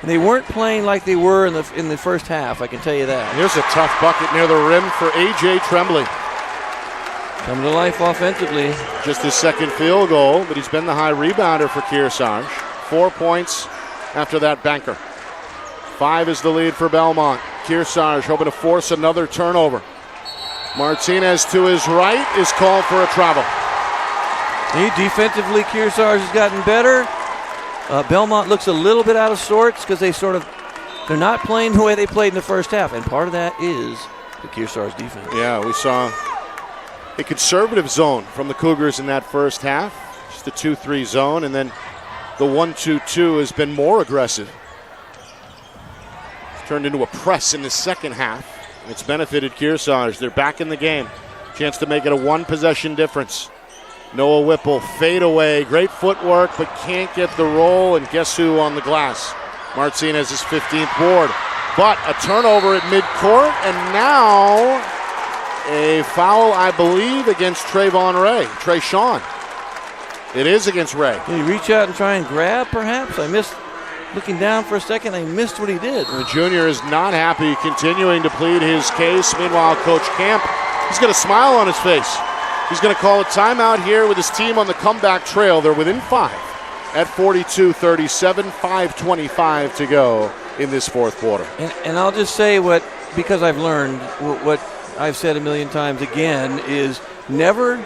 Speaker 3: And they weren't playing like they were in the first half, I can tell you that.
Speaker 1: Here's a tough bucket near the rim for A.J. Tremblay.
Speaker 3: Coming to life offensively.
Speaker 1: Just his second field goal, but he's been the high rebounder for Kearsarge. 4 points after that banker. 5 is the lead for Belmont. Kearsarge hoping to force another turnover. Martinez to his right is called for a travel.
Speaker 3: Defensively, Kearsarge has gotten better. Belmont looks a little bit out of sorts because they're not playing the way they played in the first half, and part of that is the Kearsarge defense.
Speaker 1: Yeah, we saw a conservative zone from the Cougars in that first half. Just the 2-3 zone, and then the 1-2-2 has been more aggressive. It's turned into a press in the second half, and it's benefited Kearsarge. They're back in the game. Chance to make it a one-possession difference. Noah Whipple, fade away, great footwork, but can't get the roll, and guess who on the glass? Martinez's 15th board. But a turnover at midcourt, and now a foul, I believe, against Trayshawn. It is against Ray.
Speaker 3: Did he reach out and try and grab, perhaps? I missed looking down for a second. I missed what he did.
Speaker 1: The junior is not happy, continuing to plead his case. Meanwhile, Coach Camp, he's got a smile on his face. He's going to call a timeout here with his team on the comeback trail. They're within 5 at 42-37, 5:25 to go in this fourth quarter.
Speaker 3: And I'll just say because I've learned what I've said a million times again is never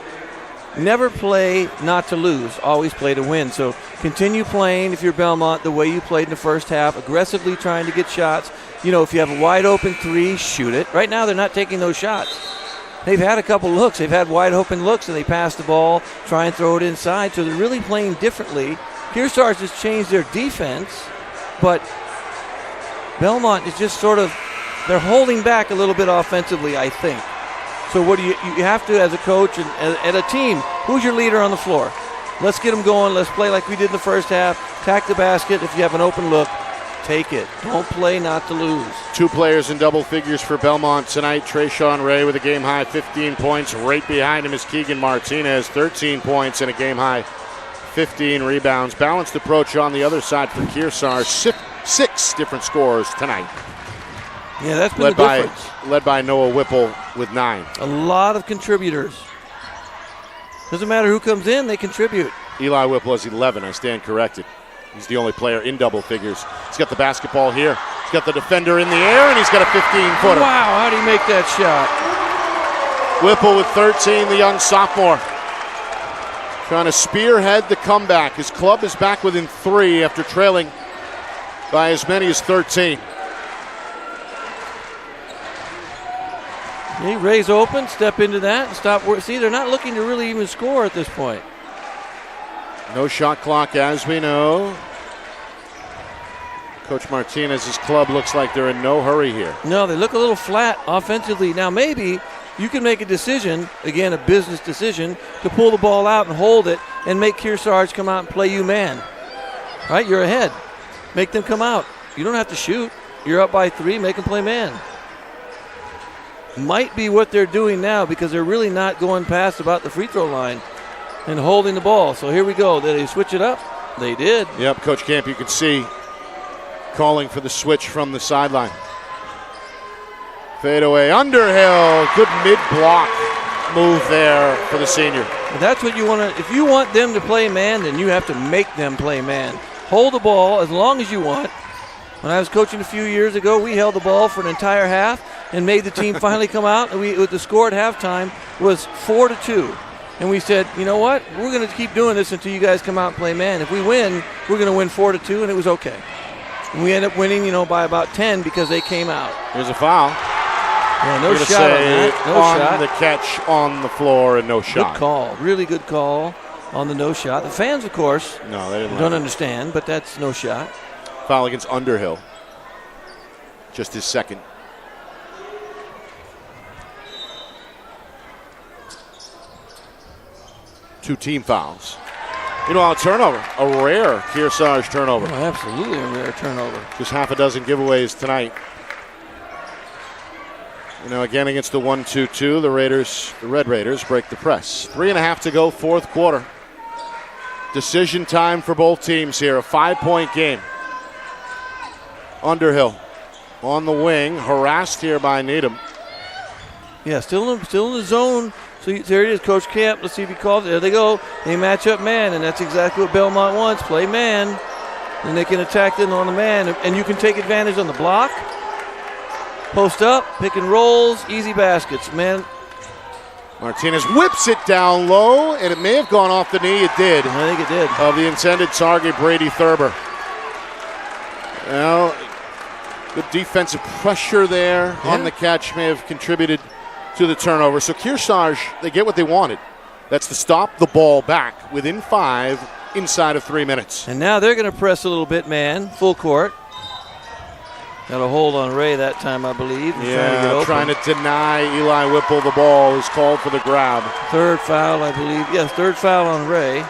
Speaker 3: play not to lose, always play to win. So continue playing, if you're Belmont, the way you played in the first half, aggressively trying to get shots. You know, if you have a wide open 3, shoot it. Right now they're not taking those shots. They've had a couple looks. They've had wide open looks, and they pass the ball, try and throw it inside. So they're really playing differently. Kearsarge has changed their defense, but Belmont is just they're holding back a little bit offensively, I think. So what do you have to, as a coach and a team, who's your leader on the floor? Let's get them going. Let's play like we did in the first half. Attack the basket. If you have an open look, take it. Don't play not to lose. 2
Speaker 1: players in double figures for Belmont tonight. Trayshawn Ray with a game-high 15 points. Right behind him is Keegan Martinez, 13 points and a game-high 15 rebounds. Balanced approach on the other side for Kearsarge. 6 different scorers tonight.
Speaker 3: Yeah, that's been the difference.
Speaker 1: Led by Noah Whipple with 9.
Speaker 3: A lot of contributors. Doesn't matter who comes in, they contribute.
Speaker 1: Eli Whipple has 11. I stand corrected. He's the only player in double figures. He's got the basketball here. He's got the defender in the air, and he's got a 15-footer.
Speaker 3: Wow, how did he make that shot?
Speaker 1: Whipple with 13, the young sophomore. Trying to spearhead the comeback. His club is back within 3 after trailing by as many as 13.
Speaker 3: He Ray's open, step into that, and stop. See, they're not looking to really even score at this point.
Speaker 1: No shot clock, as we know. Coach Martinez's club looks like they're in no hurry here.
Speaker 3: No, they look a little flat offensively. Now, maybe you can make a decision, again, a business decision, to pull the ball out and hold it and make Kearsarge come out and play you man. Right? You're ahead. Make them come out. You don't have to shoot. You're up by 3, make them play man. Might be what they're doing now because they're really not going past about the free throw line and holding the ball. So here we go. Did they switch it up? They did.
Speaker 1: Yep, Coach Camp, you can see calling for the switch from the sideline. Fadeaway, Underhill, good mid-block move there for the senior.
Speaker 3: And that's what you want to, if you want them to play man, then you have to make them play man. Hold the ball as long as you want. When I was coaching a few years ago, we held the ball for an entire half and made the team finally come out. And the score at halftime was 4-2. And we said, you know what? We're going to keep doing this until you guys come out and play man. If we win, we're going to win 4-2, and it was okay. And we ended up winning, by about 10 because they came out.
Speaker 1: Here's a foul.
Speaker 3: Yeah, no shot on that. No shot.
Speaker 1: The catch on the floor and no shot.
Speaker 3: Good call. Really good call on the no shot. The fans, of course,
Speaker 1: no, they didn't
Speaker 3: don't understand, but that's no shot.
Speaker 1: Foul against Underhill. Just his second. Two team fouls. A turnover. A rare Kearsarge turnover.
Speaker 3: Oh, absolutely a rare turnover.
Speaker 1: Just half a dozen giveaways tonight. Again against the 1-2-2, the Red Raiders break the press. 3.5 to go, fourth quarter. Decision time for both teams here. A 5-point game. Underhill on the wing, harassed here by Needham.
Speaker 3: Yeah, still in the zone. So there it is, Coach Camp. Let's see if he calls it. There they go. They match up man, and that's exactly what Belmont wants. Play man, and they can attack them on the man, and you can take advantage on the block. Post up, pick and rolls, easy baskets, man.
Speaker 1: Martinez whips it down low, and it may have gone off the knee. It did.
Speaker 3: I think it did.
Speaker 1: Of the intended target, Brady Thurber. Well, good defensive pressure there on the catch may have contributed to the turnover. So Kearsarge, they get what they wanted. That's to stop the ball back within 5 inside of 3 minutes.
Speaker 3: And now they're going to press a little bit, man, full court. Got a hold on Ray that time, I believe.
Speaker 1: Trying to deny Eli Whipple the ball. Is called for the grab.
Speaker 3: Third foul, I believe. Yes, third foul on Ray.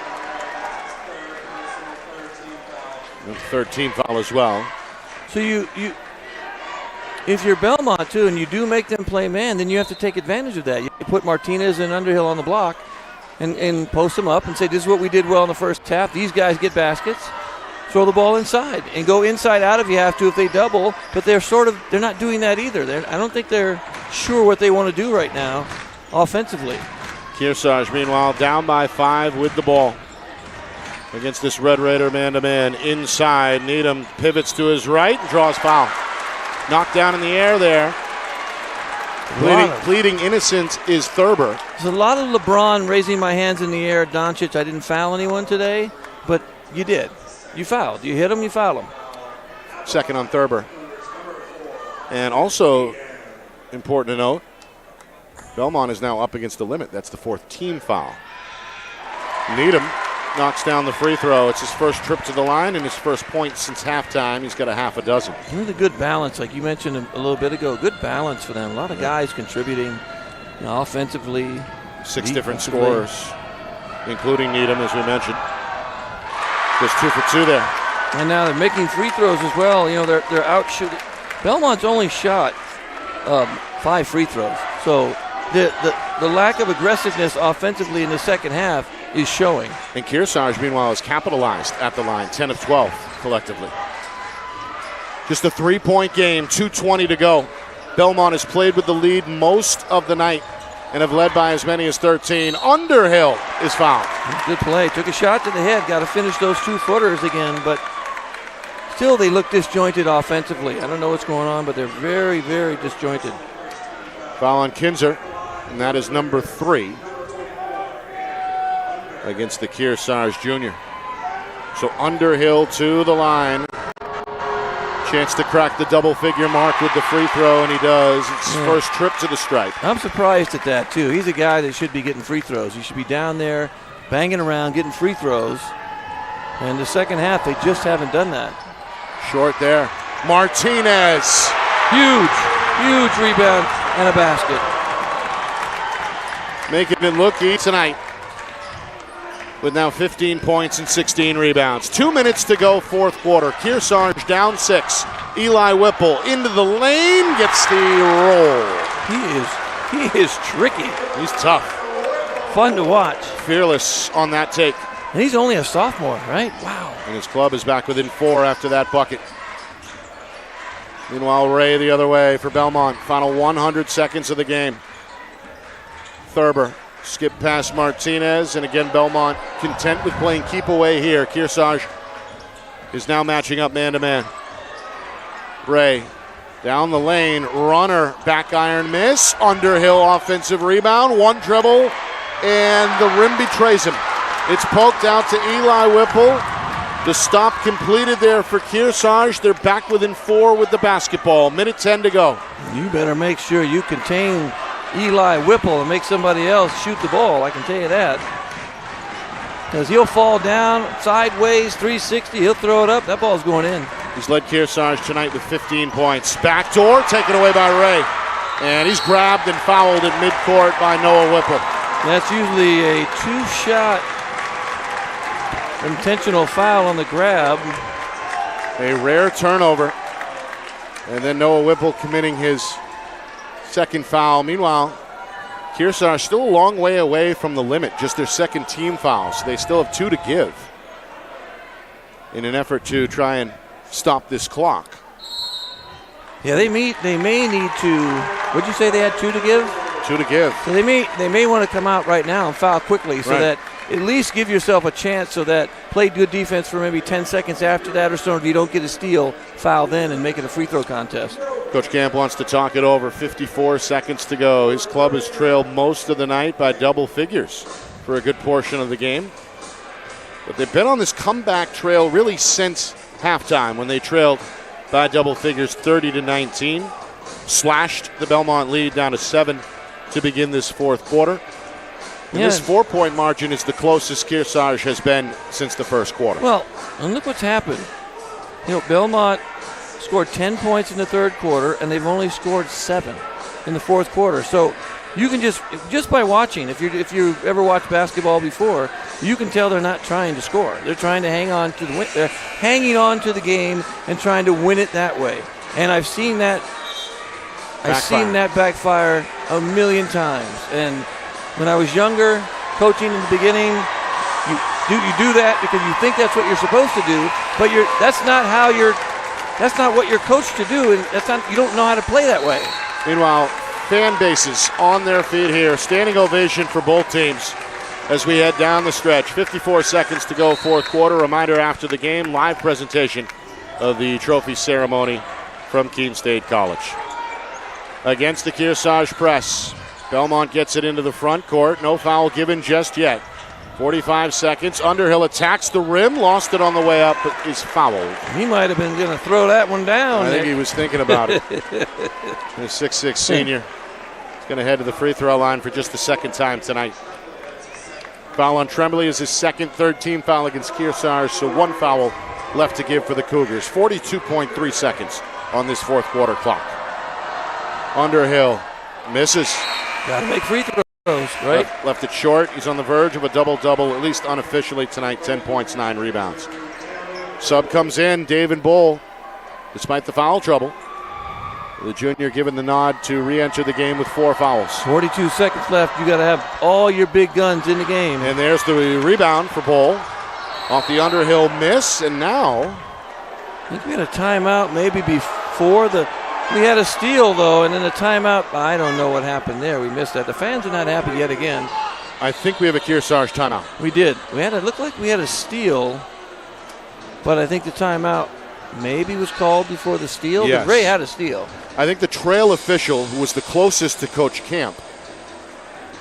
Speaker 1: And third team foul as well.
Speaker 3: So you if you're Belmont, too, and you do make them play man, then you have to take advantage of that. You put Martinez and Underhill on the block and post them up and say, this is what we did well in the first half. These guys get baskets. Throw the ball inside and go inside out if you have to if they double, but they're not doing that either. I don't think they're sure what they want to do right now offensively.
Speaker 1: Kearsarge, meanwhile, down by 5 with the ball against this Red Raider man-to-man inside. Needham pivots to his right and draws foul. Knocked down in the air there. Pleading innocence is Thurber.
Speaker 3: There's a lot of LeBron raising my hands in the air. Doncic, I didn't foul anyone today, but you did. You fouled. You hit him, you foul him.
Speaker 1: Second on Thurber. And also important to note, Belmont is now up against the limit. That's the 4th team foul. Needham knocks down the free throw. It's his first trip to the line and his first point since halftime. He's got a half a dozen.
Speaker 3: Really good balance, like you mentioned a little bit ago. Good balance for them. A lot of guys contributing offensively.
Speaker 1: 6 different scorers, including Needham, as we mentioned. Just 2 for 2 there.
Speaker 3: And now they're making free throws as well. They're out shooting. Belmont's only shot 5 free throws. So the lack of aggressiveness offensively in the second half is showing.
Speaker 1: And Kearsarge, meanwhile, is capitalized at the line, 10 of 12 collectively. Just a 3-point game, 2:20 to go. Belmont has played with the lead most of the night and have led by as many as 13. Underhill is fouled.
Speaker 3: Good play. Took a shot to the head. Got to finish those 2-footers again, but still they look disjointed offensively. I don't know what's going on, but they're very, very disjointed.
Speaker 1: Foul on Kinzer, and that is number 3 against the Kearsarge Jr. So Underhill to the line. Chance to crack the double-figure mark with the free throw, and he does. It's his first trip to the stripe.
Speaker 3: I'm surprised at that, too. He's a guy that should be getting free throws. He should be down there banging around, getting free throws. And the second half, they just haven't done that.
Speaker 1: Short there. Martinez.
Speaker 3: Huge rebound and a basket.
Speaker 1: making it look easy tonight with now 15 points and 16 rebounds. 2 minutes to go, fourth quarter. Kearsarge down 6. Eli Whipple into the lane, gets the roll.
Speaker 3: He is tricky.
Speaker 1: He's tough.
Speaker 3: Fun to watch.
Speaker 1: Fearless on that take.
Speaker 3: And he's only a sophomore, right? Wow.
Speaker 1: And his club is back within 4 after that bucket. Meanwhile, Ray the other way for Belmont. Final 100 seconds of the game. Thurber skip past Martinez, and again Belmont content with playing keep away here. Kearsarge is now matching up man-to-man. Ray down the lane, runner, back iron miss. Underhill offensive rebound, one dribble, and the rim betrays him. It's poked out to Eli Whipple. The stop completed there for Kearsarge. They're back within 4 with the basketball. Minute 10 to go.
Speaker 3: You better make sure you contain Eli Whipple and make somebody else shoot the ball, I can tell you that. Because he'll fall down sideways, 360, he'll throw it up, that ball's going in.
Speaker 1: He's led Kearsarge tonight with 15 points. Backdoor taken away by Ray. And he's grabbed and fouled at midcourt by Noah Whipple.
Speaker 3: That's usually a 2-shot intentional foul on the grab.
Speaker 1: A rare turnover. And then Noah Whipple committing his second foul. Meanwhile, Kearsarge still a long way away from the limit, just their second team foul, so they still have 2 to give in an effort to try and stop this clock.
Speaker 3: Yeah, they may need to, what'd you say they had 2 to give?
Speaker 1: 2 to give.
Speaker 3: So they may want to come out right now and foul quickly so that at least give yourself a chance so that play good defense for maybe 10 seconds after that or so. If you don't get a steal, foul then and make it a free throw contest.
Speaker 1: Coach Camp wants to talk it over. 54 seconds to go. His club has trailed most of the night by double figures for a good portion of the game. But they've been on this comeback trail really since halftime when they trailed by double figures 30-19. Slashed the Belmont lead down to 7 to begin this fourth quarter. And this 4-point margin is the closest Kearsarge has been since the first quarter.
Speaker 3: Well, and look what's happened. Belmont scored 10 points in the third quarter, and they've only scored 7 in the fourth quarter. So you can just by watching, if you ever watched basketball before, you can tell they're not trying to score. They're trying to hang on to the win. They're hanging on to the game and trying to win it that way. And I've seen that. I've seen that backfire a million times. And when I was younger, coaching in the beginning, you do that because you think that's what you're supposed to do, but that's not what you're coached to do, and you don't know how to play that way.
Speaker 1: Meanwhile, fan bases on their feet here. Standing ovation for both teams as we head down the stretch. 54 seconds to go, fourth quarter. Reminder after the game, live presentation of the trophy ceremony from Keene State College. Against the Kearsarge press, Belmont gets it into the front court. No foul given just yet. 45 seconds. Underhill attacks the rim, lost it on the way up, but is fouled.
Speaker 3: He might have been going to throw that one down.
Speaker 1: I think he was thinking about it. The 6'6 senior is going to head to the free throw line for just the second time tonight. Foul on Tremblay is his second, third team foul against Kearsarge, so 1 foul left to give for the Cougars. 42.3 seconds on this fourth quarter clock. Underhill misses.
Speaker 3: Got to make free throws, right?
Speaker 1: Left it short. He's on the verge of a double-double, at least unofficially tonight. 10 points, 9 rebounds. Sub comes in, David Bull, despite the foul trouble. The junior given the nod to re-enter the game with 4 fouls.
Speaker 3: 42 seconds left. You got to have all your big guns in the game.
Speaker 1: And there's the rebound for Bull. Off the Underhill miss, and now
Speaker 3: I think we had a timeout maybe before we had a steal, though, and then a timeout. I don't know what happened there. We missed that. The fans are not happy yet again.
Speaker 1: I think we have a Kearsarge timeout.
Speaker 3: We did. It looked like we had a steal, but I think the timeout maybe was called before the steal.
Speaker 1: Yes.
Speaker 3: Ray had a steal.
Speaker 1: I think the trail official, who was the closest to Coach Camp,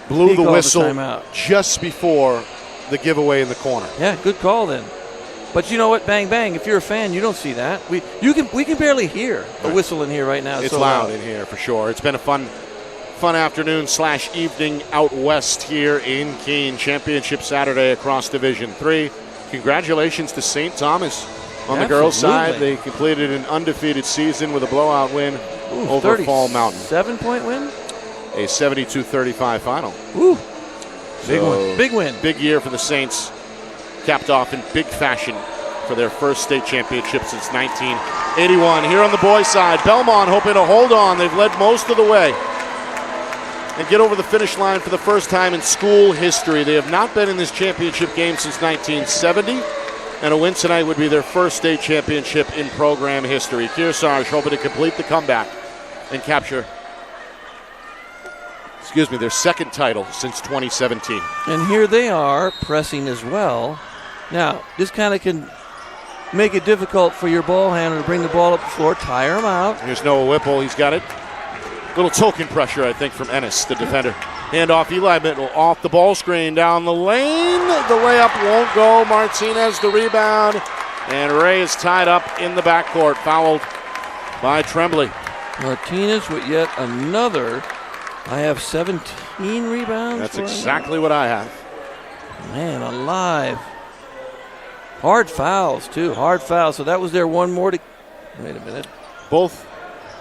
Speaker 1: blew the whistle just before the giveaway in the corner.
Speaker 3: Yeah, good call then. But you know what? Bang, bang. If you're a fan, you don't see that. We can barely hear a whistle in here right now.
Speaker 1: It's so loud in here for sure. It's been a fun afternoon / evening out west here in Keene. Championship Saturday across Division III. Congratulations to St. Thomas on the girls' side. They completed an undefeated season with a blowout win over Fall Mountain.
Speaker 3: 7-point win?
Speaker 1: A 72-35 final.
Speaker 3: Ooh. Big one. Big win.
Speaker 1: Big year for the Saints. Capped off in big fashion for their first state championship since 1981. Here on the boys' side, Belmont hoping to hold on. They've led most of the way and get over the finish line for the first time in school history. They have not been in this championship game since 1970, and a win tonight would be their first state championship in program history. Kearsarge hoping to complete the comeback and capture their second title since 2017.
Speaker 3: And here they are pressing as well. Now, this kind of can make it difficult for your ball handler to bring the ball up the floor, tire him out.
Speaker 1: Here's Noah Whipple. He's got it. Little token pressure, I think, from Ennis, the defender. Hand off Eli Mitchell, off the ball screen, down the lane. The layup won't go. Martinez the rebound. And Ray is tied up in the backcourt, fouled by Tremblay.
Speaker 3: Martinez with yet another. I have 17 rebounds.
Speaker 1: That's exactly what I have.
Speaker 3: Man alive. Hard fouls, too. Hard fouls. So that was their one more to. Wait a minute.
Speaker 1: Both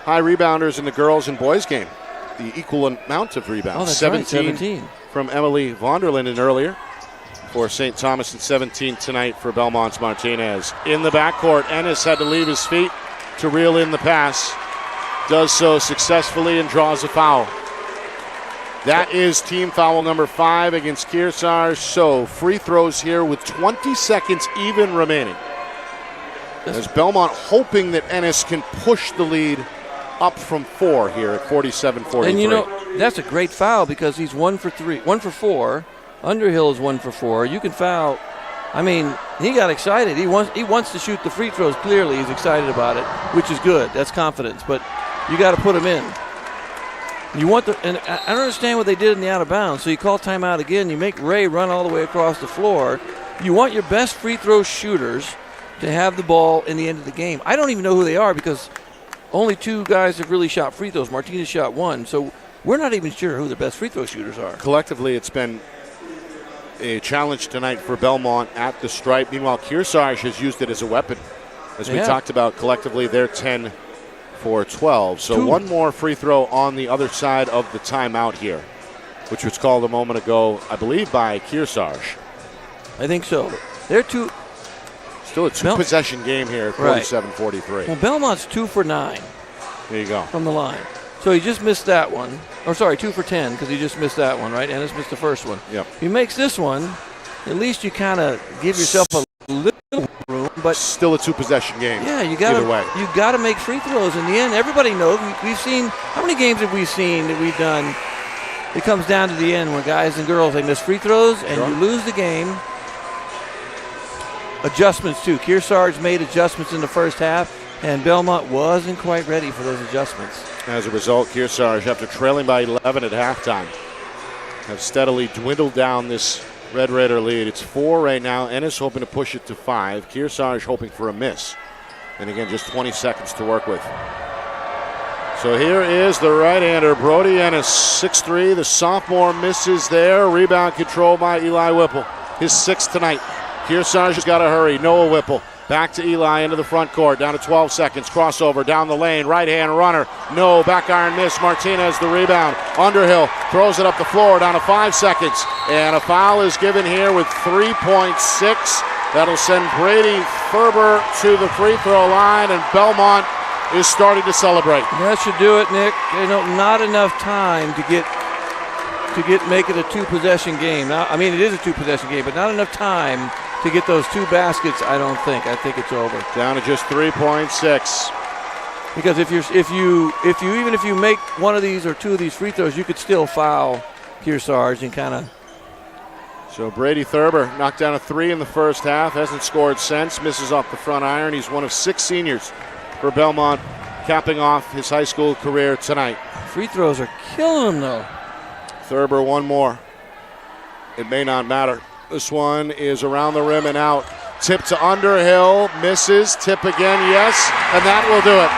Speaker 1: high rebounders in the girls and boys game. The equal amount of rebounds.
Speaker 3: Oh, that's 17
Speaker 1: right, from Emily Vonderlinden earlier for St. Thomas, and 17 tonight for Belmont's Martinez. In the backcourt, Ennis had to leave his feet to reel in the pass. Does so successfully and draws a foul. That is team foul number 5 against Kearsarge. So free throws here with 20 seconds even remaining. As Belmont hoping that Ennis can push the lead up from 4 here at 47-43.
Speaker 3: And you know, that's a great foul because he's 1 for 4. Underhill is 1 for 4. You can foul. I mean, he got excited. He wants to shoot the free throws. Clearly, he's excited about it, which is good. That's confidence. But you got to put him in. You want and I don't understand what they did in the out of bounds. So you call timeout again. You make Ray run all the way across the floor. You want your best free throw shooters to have the ball in the end of the game. I don't even know who they are because only 2 guys have really shot free throws. Martinez shot 1. So we're not even sure who the best free throw shooters are.
Speaker 1: Collectively, it's been a challenge tonight for Belmont at the stripe. Meanwhile, Kearsarge has used it as a weapon. As we talked about, collectively, they're 10 for 12. So
Speaker 3: 2.
Speaker 1: One more free throw on the other side of the timeout here, which was called a moment ago, I believe, by Kearsarge.
Speaker 3: I think so. They're 2.
Speaker 1: Still a 2-possession game here at 47-43.
Speaker 3: Well, Belmont's 2 for 9.
Speaker 1: There you go.
Speaker 3: From the line. So he just missed that one. Or sorry, 2 for 10 because he just missed that one, right? Ennis missed the first one.
Speaker 1: Yep.
Speaker 3: If he makes this one, at least you kind of give yourself a little room. But
Speaker 1: still a 2-possession game.
Speaker 3: Yeah, you got to make free throws in the end. Everybody knows. We've seen how many games have we seen that we've done? It comes down to the end when guys and girls they miss free throws and you lose the game. Adjustments too. Kearsarge made adjustments in the first half, and Belmont wasn't quite ready for those adjustments.
Speaker 1: As a result, Kearsarge, after trailing by 11 at halftime, have steadily dwindled down this Red Raider lead. It's 4 right now. Ennis hoping to push it to 5. Kearsarge hoping for a miss. And again, just 20 seconds to work with. So here is the right-hander, Brody Ennis, 6'3". The sophomore misses there. Rebound control by Eli Whipple. His 6th tonight. Kearsarge has got to hurry. Noah Whipple back to Eli into the front court. Down to 12 seconds. Crossover down the lane. Right-hand runner. No. Back iron miss. Martinez the rebound. Underhill throws it up the floor. Down to 5 seconds. And a foul is given here with 3.6. That'll send Brady Thurber to the free throw line. And Belmont is starting to celebrate.
Speaker 3: That should do it, Nick. Not enough time to make it a 2-possession game. Now, I mean, it is a 2-possession game, but not enough time to get those 2 baskets. I don't think. I think it's over.
Speaker 1: Down to just 3.6.
Speaker 3: Because if you make one of these or 2 of these free throws, you could still foul Kearsarge and kind of.
Speaker 1: So Brady Thurber knocked down a 3 in the first half. Hasn't scored since. Misses off the front iron. He's one of 6 seniors for Belmont, capping off his high school career tonight.
Speaker 3: Free throws are killing him, though.
Speaker 1: Thurber, one more. It may not matter. This one is around the rim and out. Tip to Underhill. Misses. Tip again, yes. And that will do it.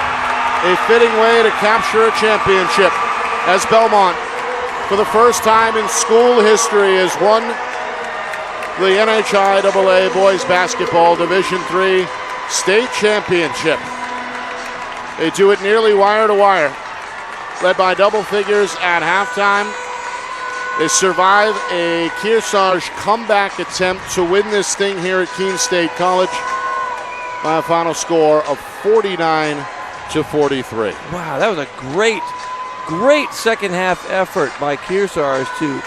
Speaker 1: A fitting way to capture a championship as Belmont, for the first time in school history, has won the NHIAA Boys Basketball Division III State Championship. They do it nearly wire to wire. Led by double figures at halftime. They survive a Kearsarge comeback attempt to win this thing here at Keene State College by a final score of 49-43.
Speaker 3: Wow, that was a great second half effort by Kearsarge to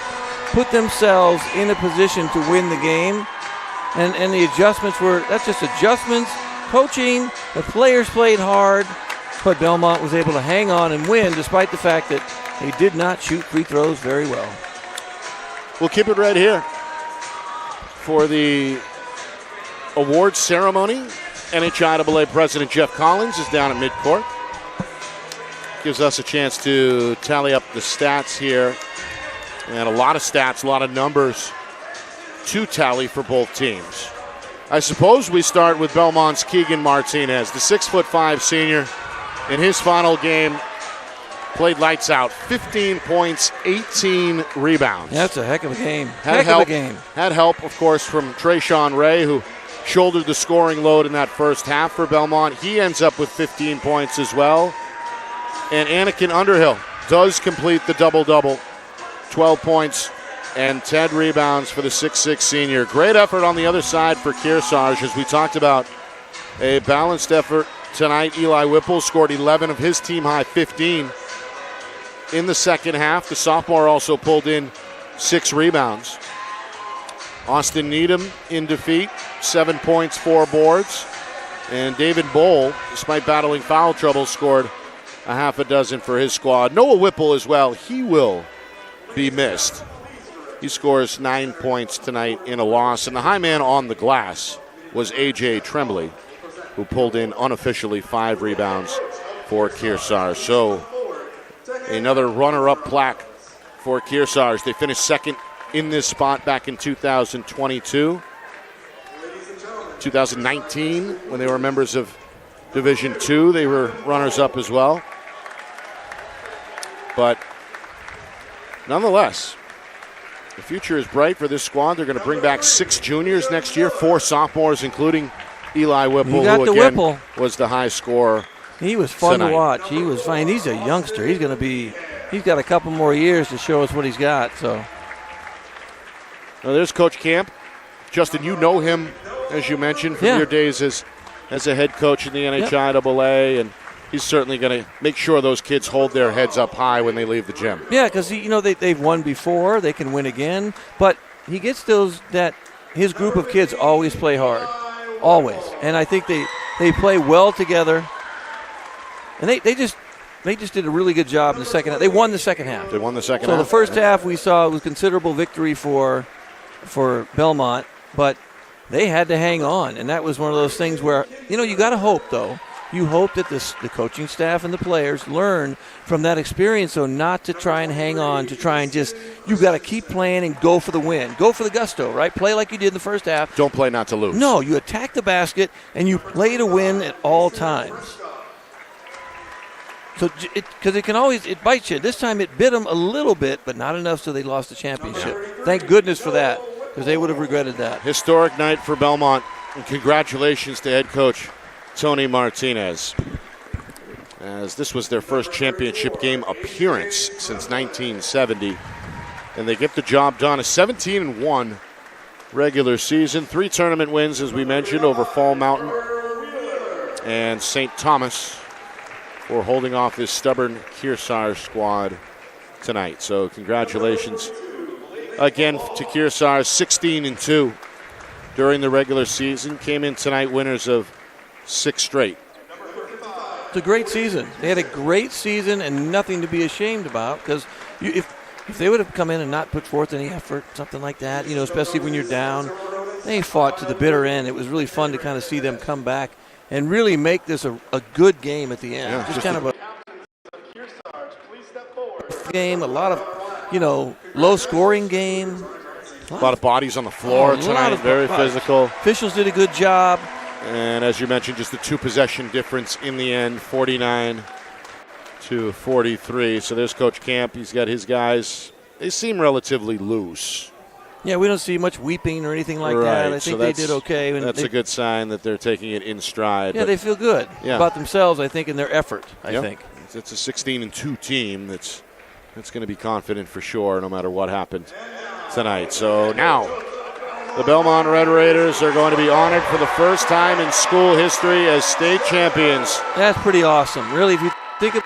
Speaker 3: put themselves in a position to win the game. And the adjustments that's just adjustments, coaching, the players played hard, but Belmont was able to hang on and win despite the fact that they did not shoot free throws very well.
Speaker 1: We'll keep it right here for the awards ceremony. NHIAA President Jeff Collins is down at midcourt. Gives us a chance to tally up the stats here. And a lot of stats, a lot of numbers to tally for both teams. I suppose we start with Belmont's Keegan Martinez, the 6'5" senior. In his final game, played lights out, 15 points, 18 rebounds.
Speaker 3: That's a heck of a game.
Speaker 1: Had help, of course, from Trayshawn Ray, who shouldered the scoring load in that first half for Belmont. He ends up with 15 points as well. And Anakin Underhill does complete the double-double, 12 points and 10 rebounds for the 6'6" senior. Great effort on the other side for Kearsarge, as we talked about. A balanced effort tonight. Eli Whipple scored 11 of his team-high 15 in the second half. The sophomore also pulled in 6 rebounds. Austin Needham in defeat, 7 points, 4 boards. And David Bowl, despite battling foul trouble, scored a half a dozen for his squad. Noah Whipple as well. He will be missed. He scores 9 points tonight in a loss. And the high man on the glass was A.J. Tremblay, who pulled in unofficially 5 rebounds for Kearsarge. So another runner-up plaque for Kearsarge. They finished second in this spot back in 2022. 2019, when they were members of Division II, they were runners-up as well. But nonetheless, the future is bright for this squad. They're going to bring back 6 juniors next year, 4 sophomores, including Eli Whipple, who again was the high scorer.
Speaker 3: He was fun
Speaker 1: tonight
Speaker 3: to watch. He was fine. He's a youngster. He's got a couple more years to show us what he's got. So
Speaker 1: now there's Coach Camp. Justin, you know him, as you mentioned, from your days as a head coach in the NHIAA, and he's certainly going to make sure those kids hold their heads up high when they leave the gym.
Speaker 3: Yeah, because they've won before. They can win again. But he gets his group of kids always play hard. Always. And I think they play well together. And they just did a really good job in the second half. They won the second half.
Speaker 1: So
Speaker 3: the first half we saw was considerable victory for Belmont, but they had to hang on. And that was one of those things where, you got to hope, though. You hope that the coaching staff and the players learn from that experience, so not to try and hang on, to try and you've got to keep playing and go for the win. Go for the gusto, right? Play like you did in the first half.
Speaker 1: Don't play not to lose.
Speaker 3: No, you attack the basket and you play to win at all times. So, because it bites you. This time it bit them a little bit, but not enough so they lost the championship. Thank goodness for that, because they would have regretted that.
Speaker 1: Historic night for Belmont, and congratulations to head coach Tony Martinez, as this was their first championship game appearance since 1970, and they get the job done. A 17-1 regular season, 3 tournament wins, as we mentioned, over Fall Mountain and St. Thomas, for holding off this stubborn Kearsarge squad tonight. So congratulations again to Kearsarge, 16-2 during the regular season. Came in tonight winners of 6 straight.
Speaker 3: It's a great season. They had a great season and nothing to be ashamed about, because if they would have come in and not put forth any effort, something like that, especially when you're down, they fought to the bitter end. It was really fun to kind of see them come back and really make this a good game at the end.
Speaker 1: Yeah,
Speaker 3: just kind of a game, a lot of, low-scoring game.
Speaker 1: A lot of bodies on the floor tonight, very physical.
Speaker 3: Officials did a good job.
Speaker 1: And as you mentioned, just a 2-possession difference in the end, 49-43. So there's Coach Camp. He's got his guys. They seem relatively loose.
Speaker 3: Yeah, we don't see much weeping or anything like that. I think they did okay.
Speaker 1: That's a good sign that they're taking it in stride.
Speaker 3: Yeah, they feel good about themselves, I think, in their effort, I think.
Speaker 1: It's a 16-2 team that's It's going to be confident for sure, no matter what happened tonight. So now, the Belmont Red Raiders are going to be honored for the first time in school history as state champions.
Speaker 3: That's pretty awesome. Really, if you think of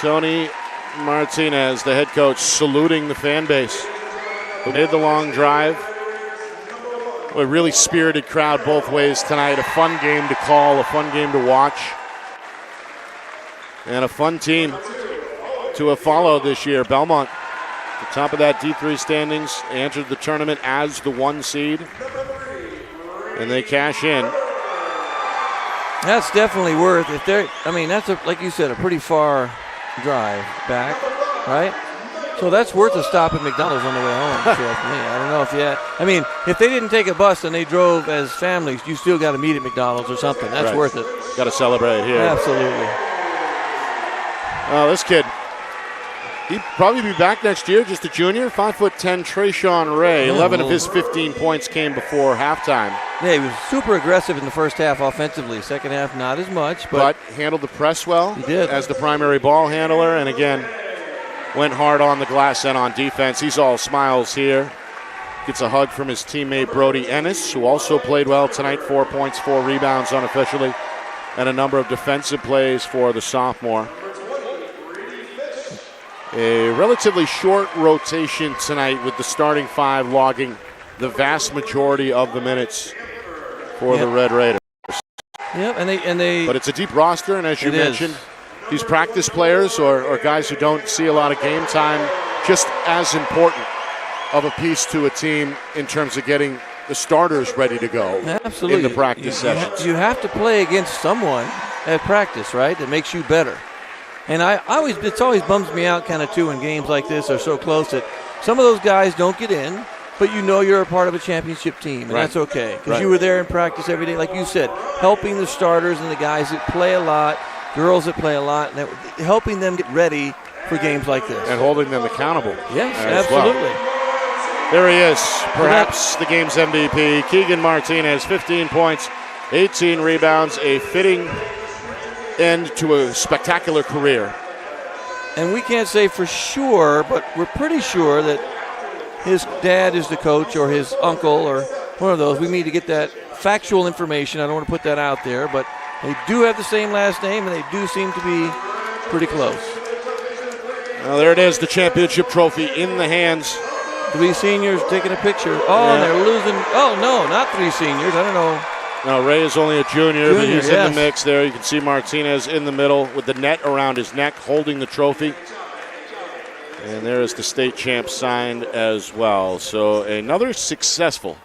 Speaker 1: Tony Martinez, the head coach, saluting the fan base who made the long drive. A really spirited crowd both ways tonight. A fun game to call, a fun game to watch, and a fun team to have followed this year. Belmont, the top of that D3 standings, entered the tournament as the 1 seed, and they cash in.
Speaker 3: That's definitely worth it. That's like you said, a pretty far drive back, right? So that's worth a stop at McDonald's on the way home. If you ask me. I don't know if you had. If they didn't take a bus and they drove as families, you still got to meet at McDonald's or something. That's right. Worth it.
Speaker 1: Got to celebrate here.
Speaker 3: Absolutely.
Speaker 1: This kid, he'd probably be back next year, just a junior. 5'10", Trayshawn Ray. 11 of his 15 points came before halftime.
Speaker 3: Yeah, he was super aggressive in the first half offensively. Second half, not as much. But
Speaker 1: handled the press well.
Speaker 3: He did.
Speaker 1: As the primary ball handler. And again, went hard on the glass and on defense. He's all smiles here. Gets a hug from his teammate Brody Ennis, who also played well tonight. 4 points, 4 rebounds unofficially. And a number of defensive plays for the sophomore. A relatively short rotation tonight with the starting 5 logging the vast majority of the minutes for the Red Raiders.
Speaker 3: Yep, and they.
Speaker 1: But it's a deep roster, and as you mentioned, these practice players or guys who don't see a lot of game time, just as important of a piece to a team in terms of getting the starters ready to go.
Speaker 3: Absolutely.
Speaker 1: In the practice sessions.
Speaker 3: You have to play against someone at practice, right, that makes you better. And it always bums me out kind of too when games like this are so close that some of those guys don't get in, but you know you're a part of a championship team, and that's okay. Because you were there in practice every day, like you said, helping the starters and the guys that play a lot, girls that play a lot, and helping them get ready for games like this.
Speaker 1: And holding them accountable.
Speaker 3: Yes, absolutely.
Speaker 1: Well. There he is, perhaps the game's MVP, Keegan Martinez, 15 points, 18 rebounds, a fitting end to a spectacular career.
Speaker 3: And we can't say for sure, but we're pretty sure that his dad is the coach or his uncle or one of those. We need to get that factual information. I don't want to put that out there, but they do have the same last name, and they do seem to be pretty close.
Speaker 1: Well, there it is, the championship trophy in the hands.
Speaker 3: 3 seniors taking a picture. Oh, and they're losing. Oh, no, not 3 seniors. I don't know.
Speaker 1: No, Ray is only a junior, but he's in the mix there. You can see Martinez in the middle with the net around his neck holding the trophy. And there is the state champ signed as well. So another successful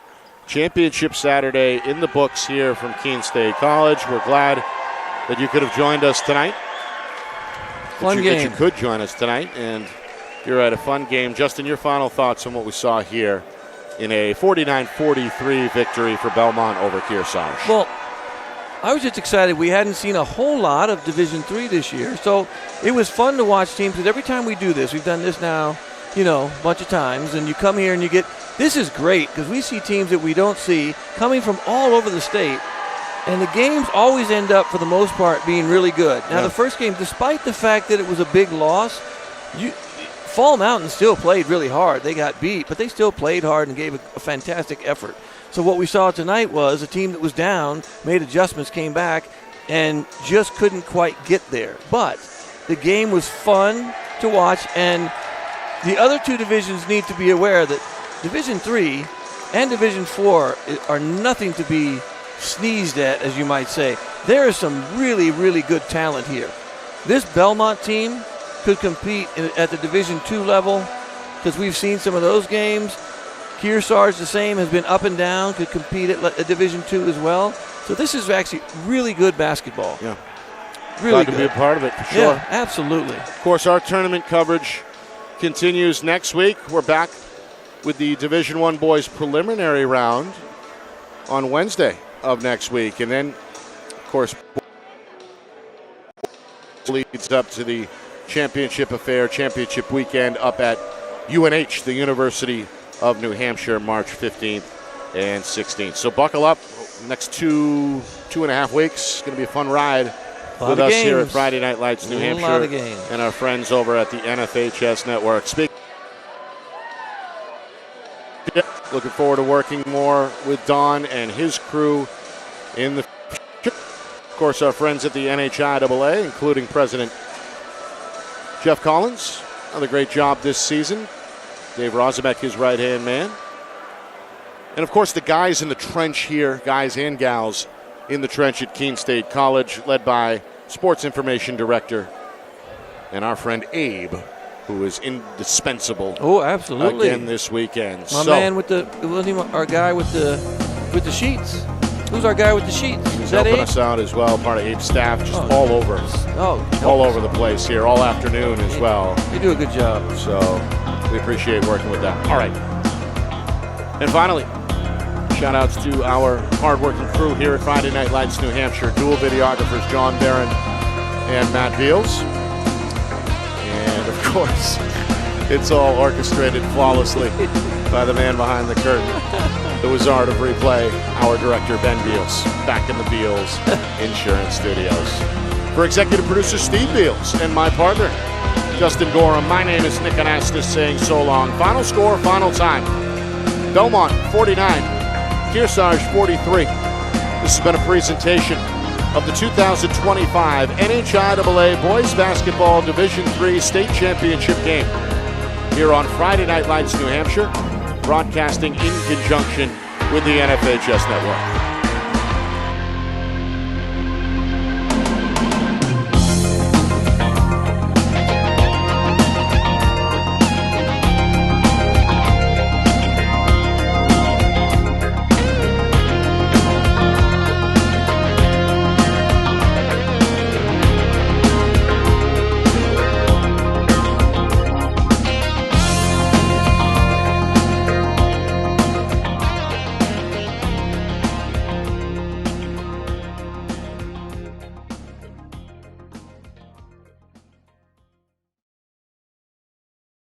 Speaker 1: championship Saturday in the books here from Keene State College. We're glad that you could have joined us tonight.
Speaker 3: Fun game.
Speaker 1: That you could join us tonight, and you're at a fun game. Justin, your final thoughts on what we saw here in a 49-43 victory for Belmont over Kearsarge.
Speaker 3: Well, I was just excited. We hadn't seen a whole lot of Division III this year, so it was fun to watch teams. Because every time we do this, we've done this now, a bunch of times, and you come here and you get – this is great because we see teams that we don't see coming from all over the state, and the games always end up, for the most part, being really good. Now, the first game, despite the fact that it was a big loss, Fall Mountain still played really hard. They got beat, but they still played hard and gave a fantastic effort. So what we saw tonight was a team that was down, made adjustments, came back, and just couldn't quite get there. But the game was fun to watch, and the other 2 divisions need to be aware that Division III and Division IV are nothing to be sneezed at, as you might say. There is some really, really good talent here. This Belmont team could compete at the Division II level because we've seen some of those games. Kearsarge, the same, has been up and down, could compete at Division II as well. So this is actually really good basketball.
Speaker 1: Yeah.
Speaker 3: Really
Speaker 1: glad to be a part of it, for sure.
Speaker 3: Yeah, absolutely.
Speaker 1: Of course, our tournament coverage continues next week. We're back with the Division I boys preliminary round on Wednesday of next week. And then, of course, leads up to the championship weekend up at UNH, the University of New Hampshire, March 15th and 16th. So buckle up. Next two and a half weeks. It's going to be a fun ride with us here at Friday Night Lights New Hampshire.
Speaker 3: A lot of games.
Speaker 1: And our friends over at the NFHS Network. Looking forward to working more with Don and his crew in the future. Of course, our friends at the NHIAA, including President Jeff Collins. Another great job this season. Dave Rozemek, his right-hand man. And, of course, the guys in the trench here, guys and gals in the trench at Keene State College, led by Sports Information Director and our friend Abe, who is indispensable.
Speaker 3: Oh, absolutely.
Speaker 1: Again this weekend.
Speaker 3: My man with our guy with the sheets. Who's our guy with the sheets?
Speaker 1: He's helping us out as well, part of Abe's staff, just all over. All over the place here, all afternoon as well.
Speaker 3: They do a good job.
Speaker 1: So we appreciate working with them. All right. And finally, shout outs to our hardworking crew here at Friday Night Lights New Hampshire. Dual videographers John Barron and Matt Beals. And of course, it's all orchestrated flawlessly by the man behind the curtain, the wizard of replay, our director Ben Beals, back in the Beals Insurance Studios. For executive producer Steve Beals and my partner Justin Gorham, my name is Nick Anastas saying so long. Final score, final time. Belmont 49, Kearsarge 43. This has been a presentation of the 2025 NHIAA Boys Basketball Division III State Championship game here on Friday Night Lights New Hampshire, broadcasting in conjunction with the NFHS Network.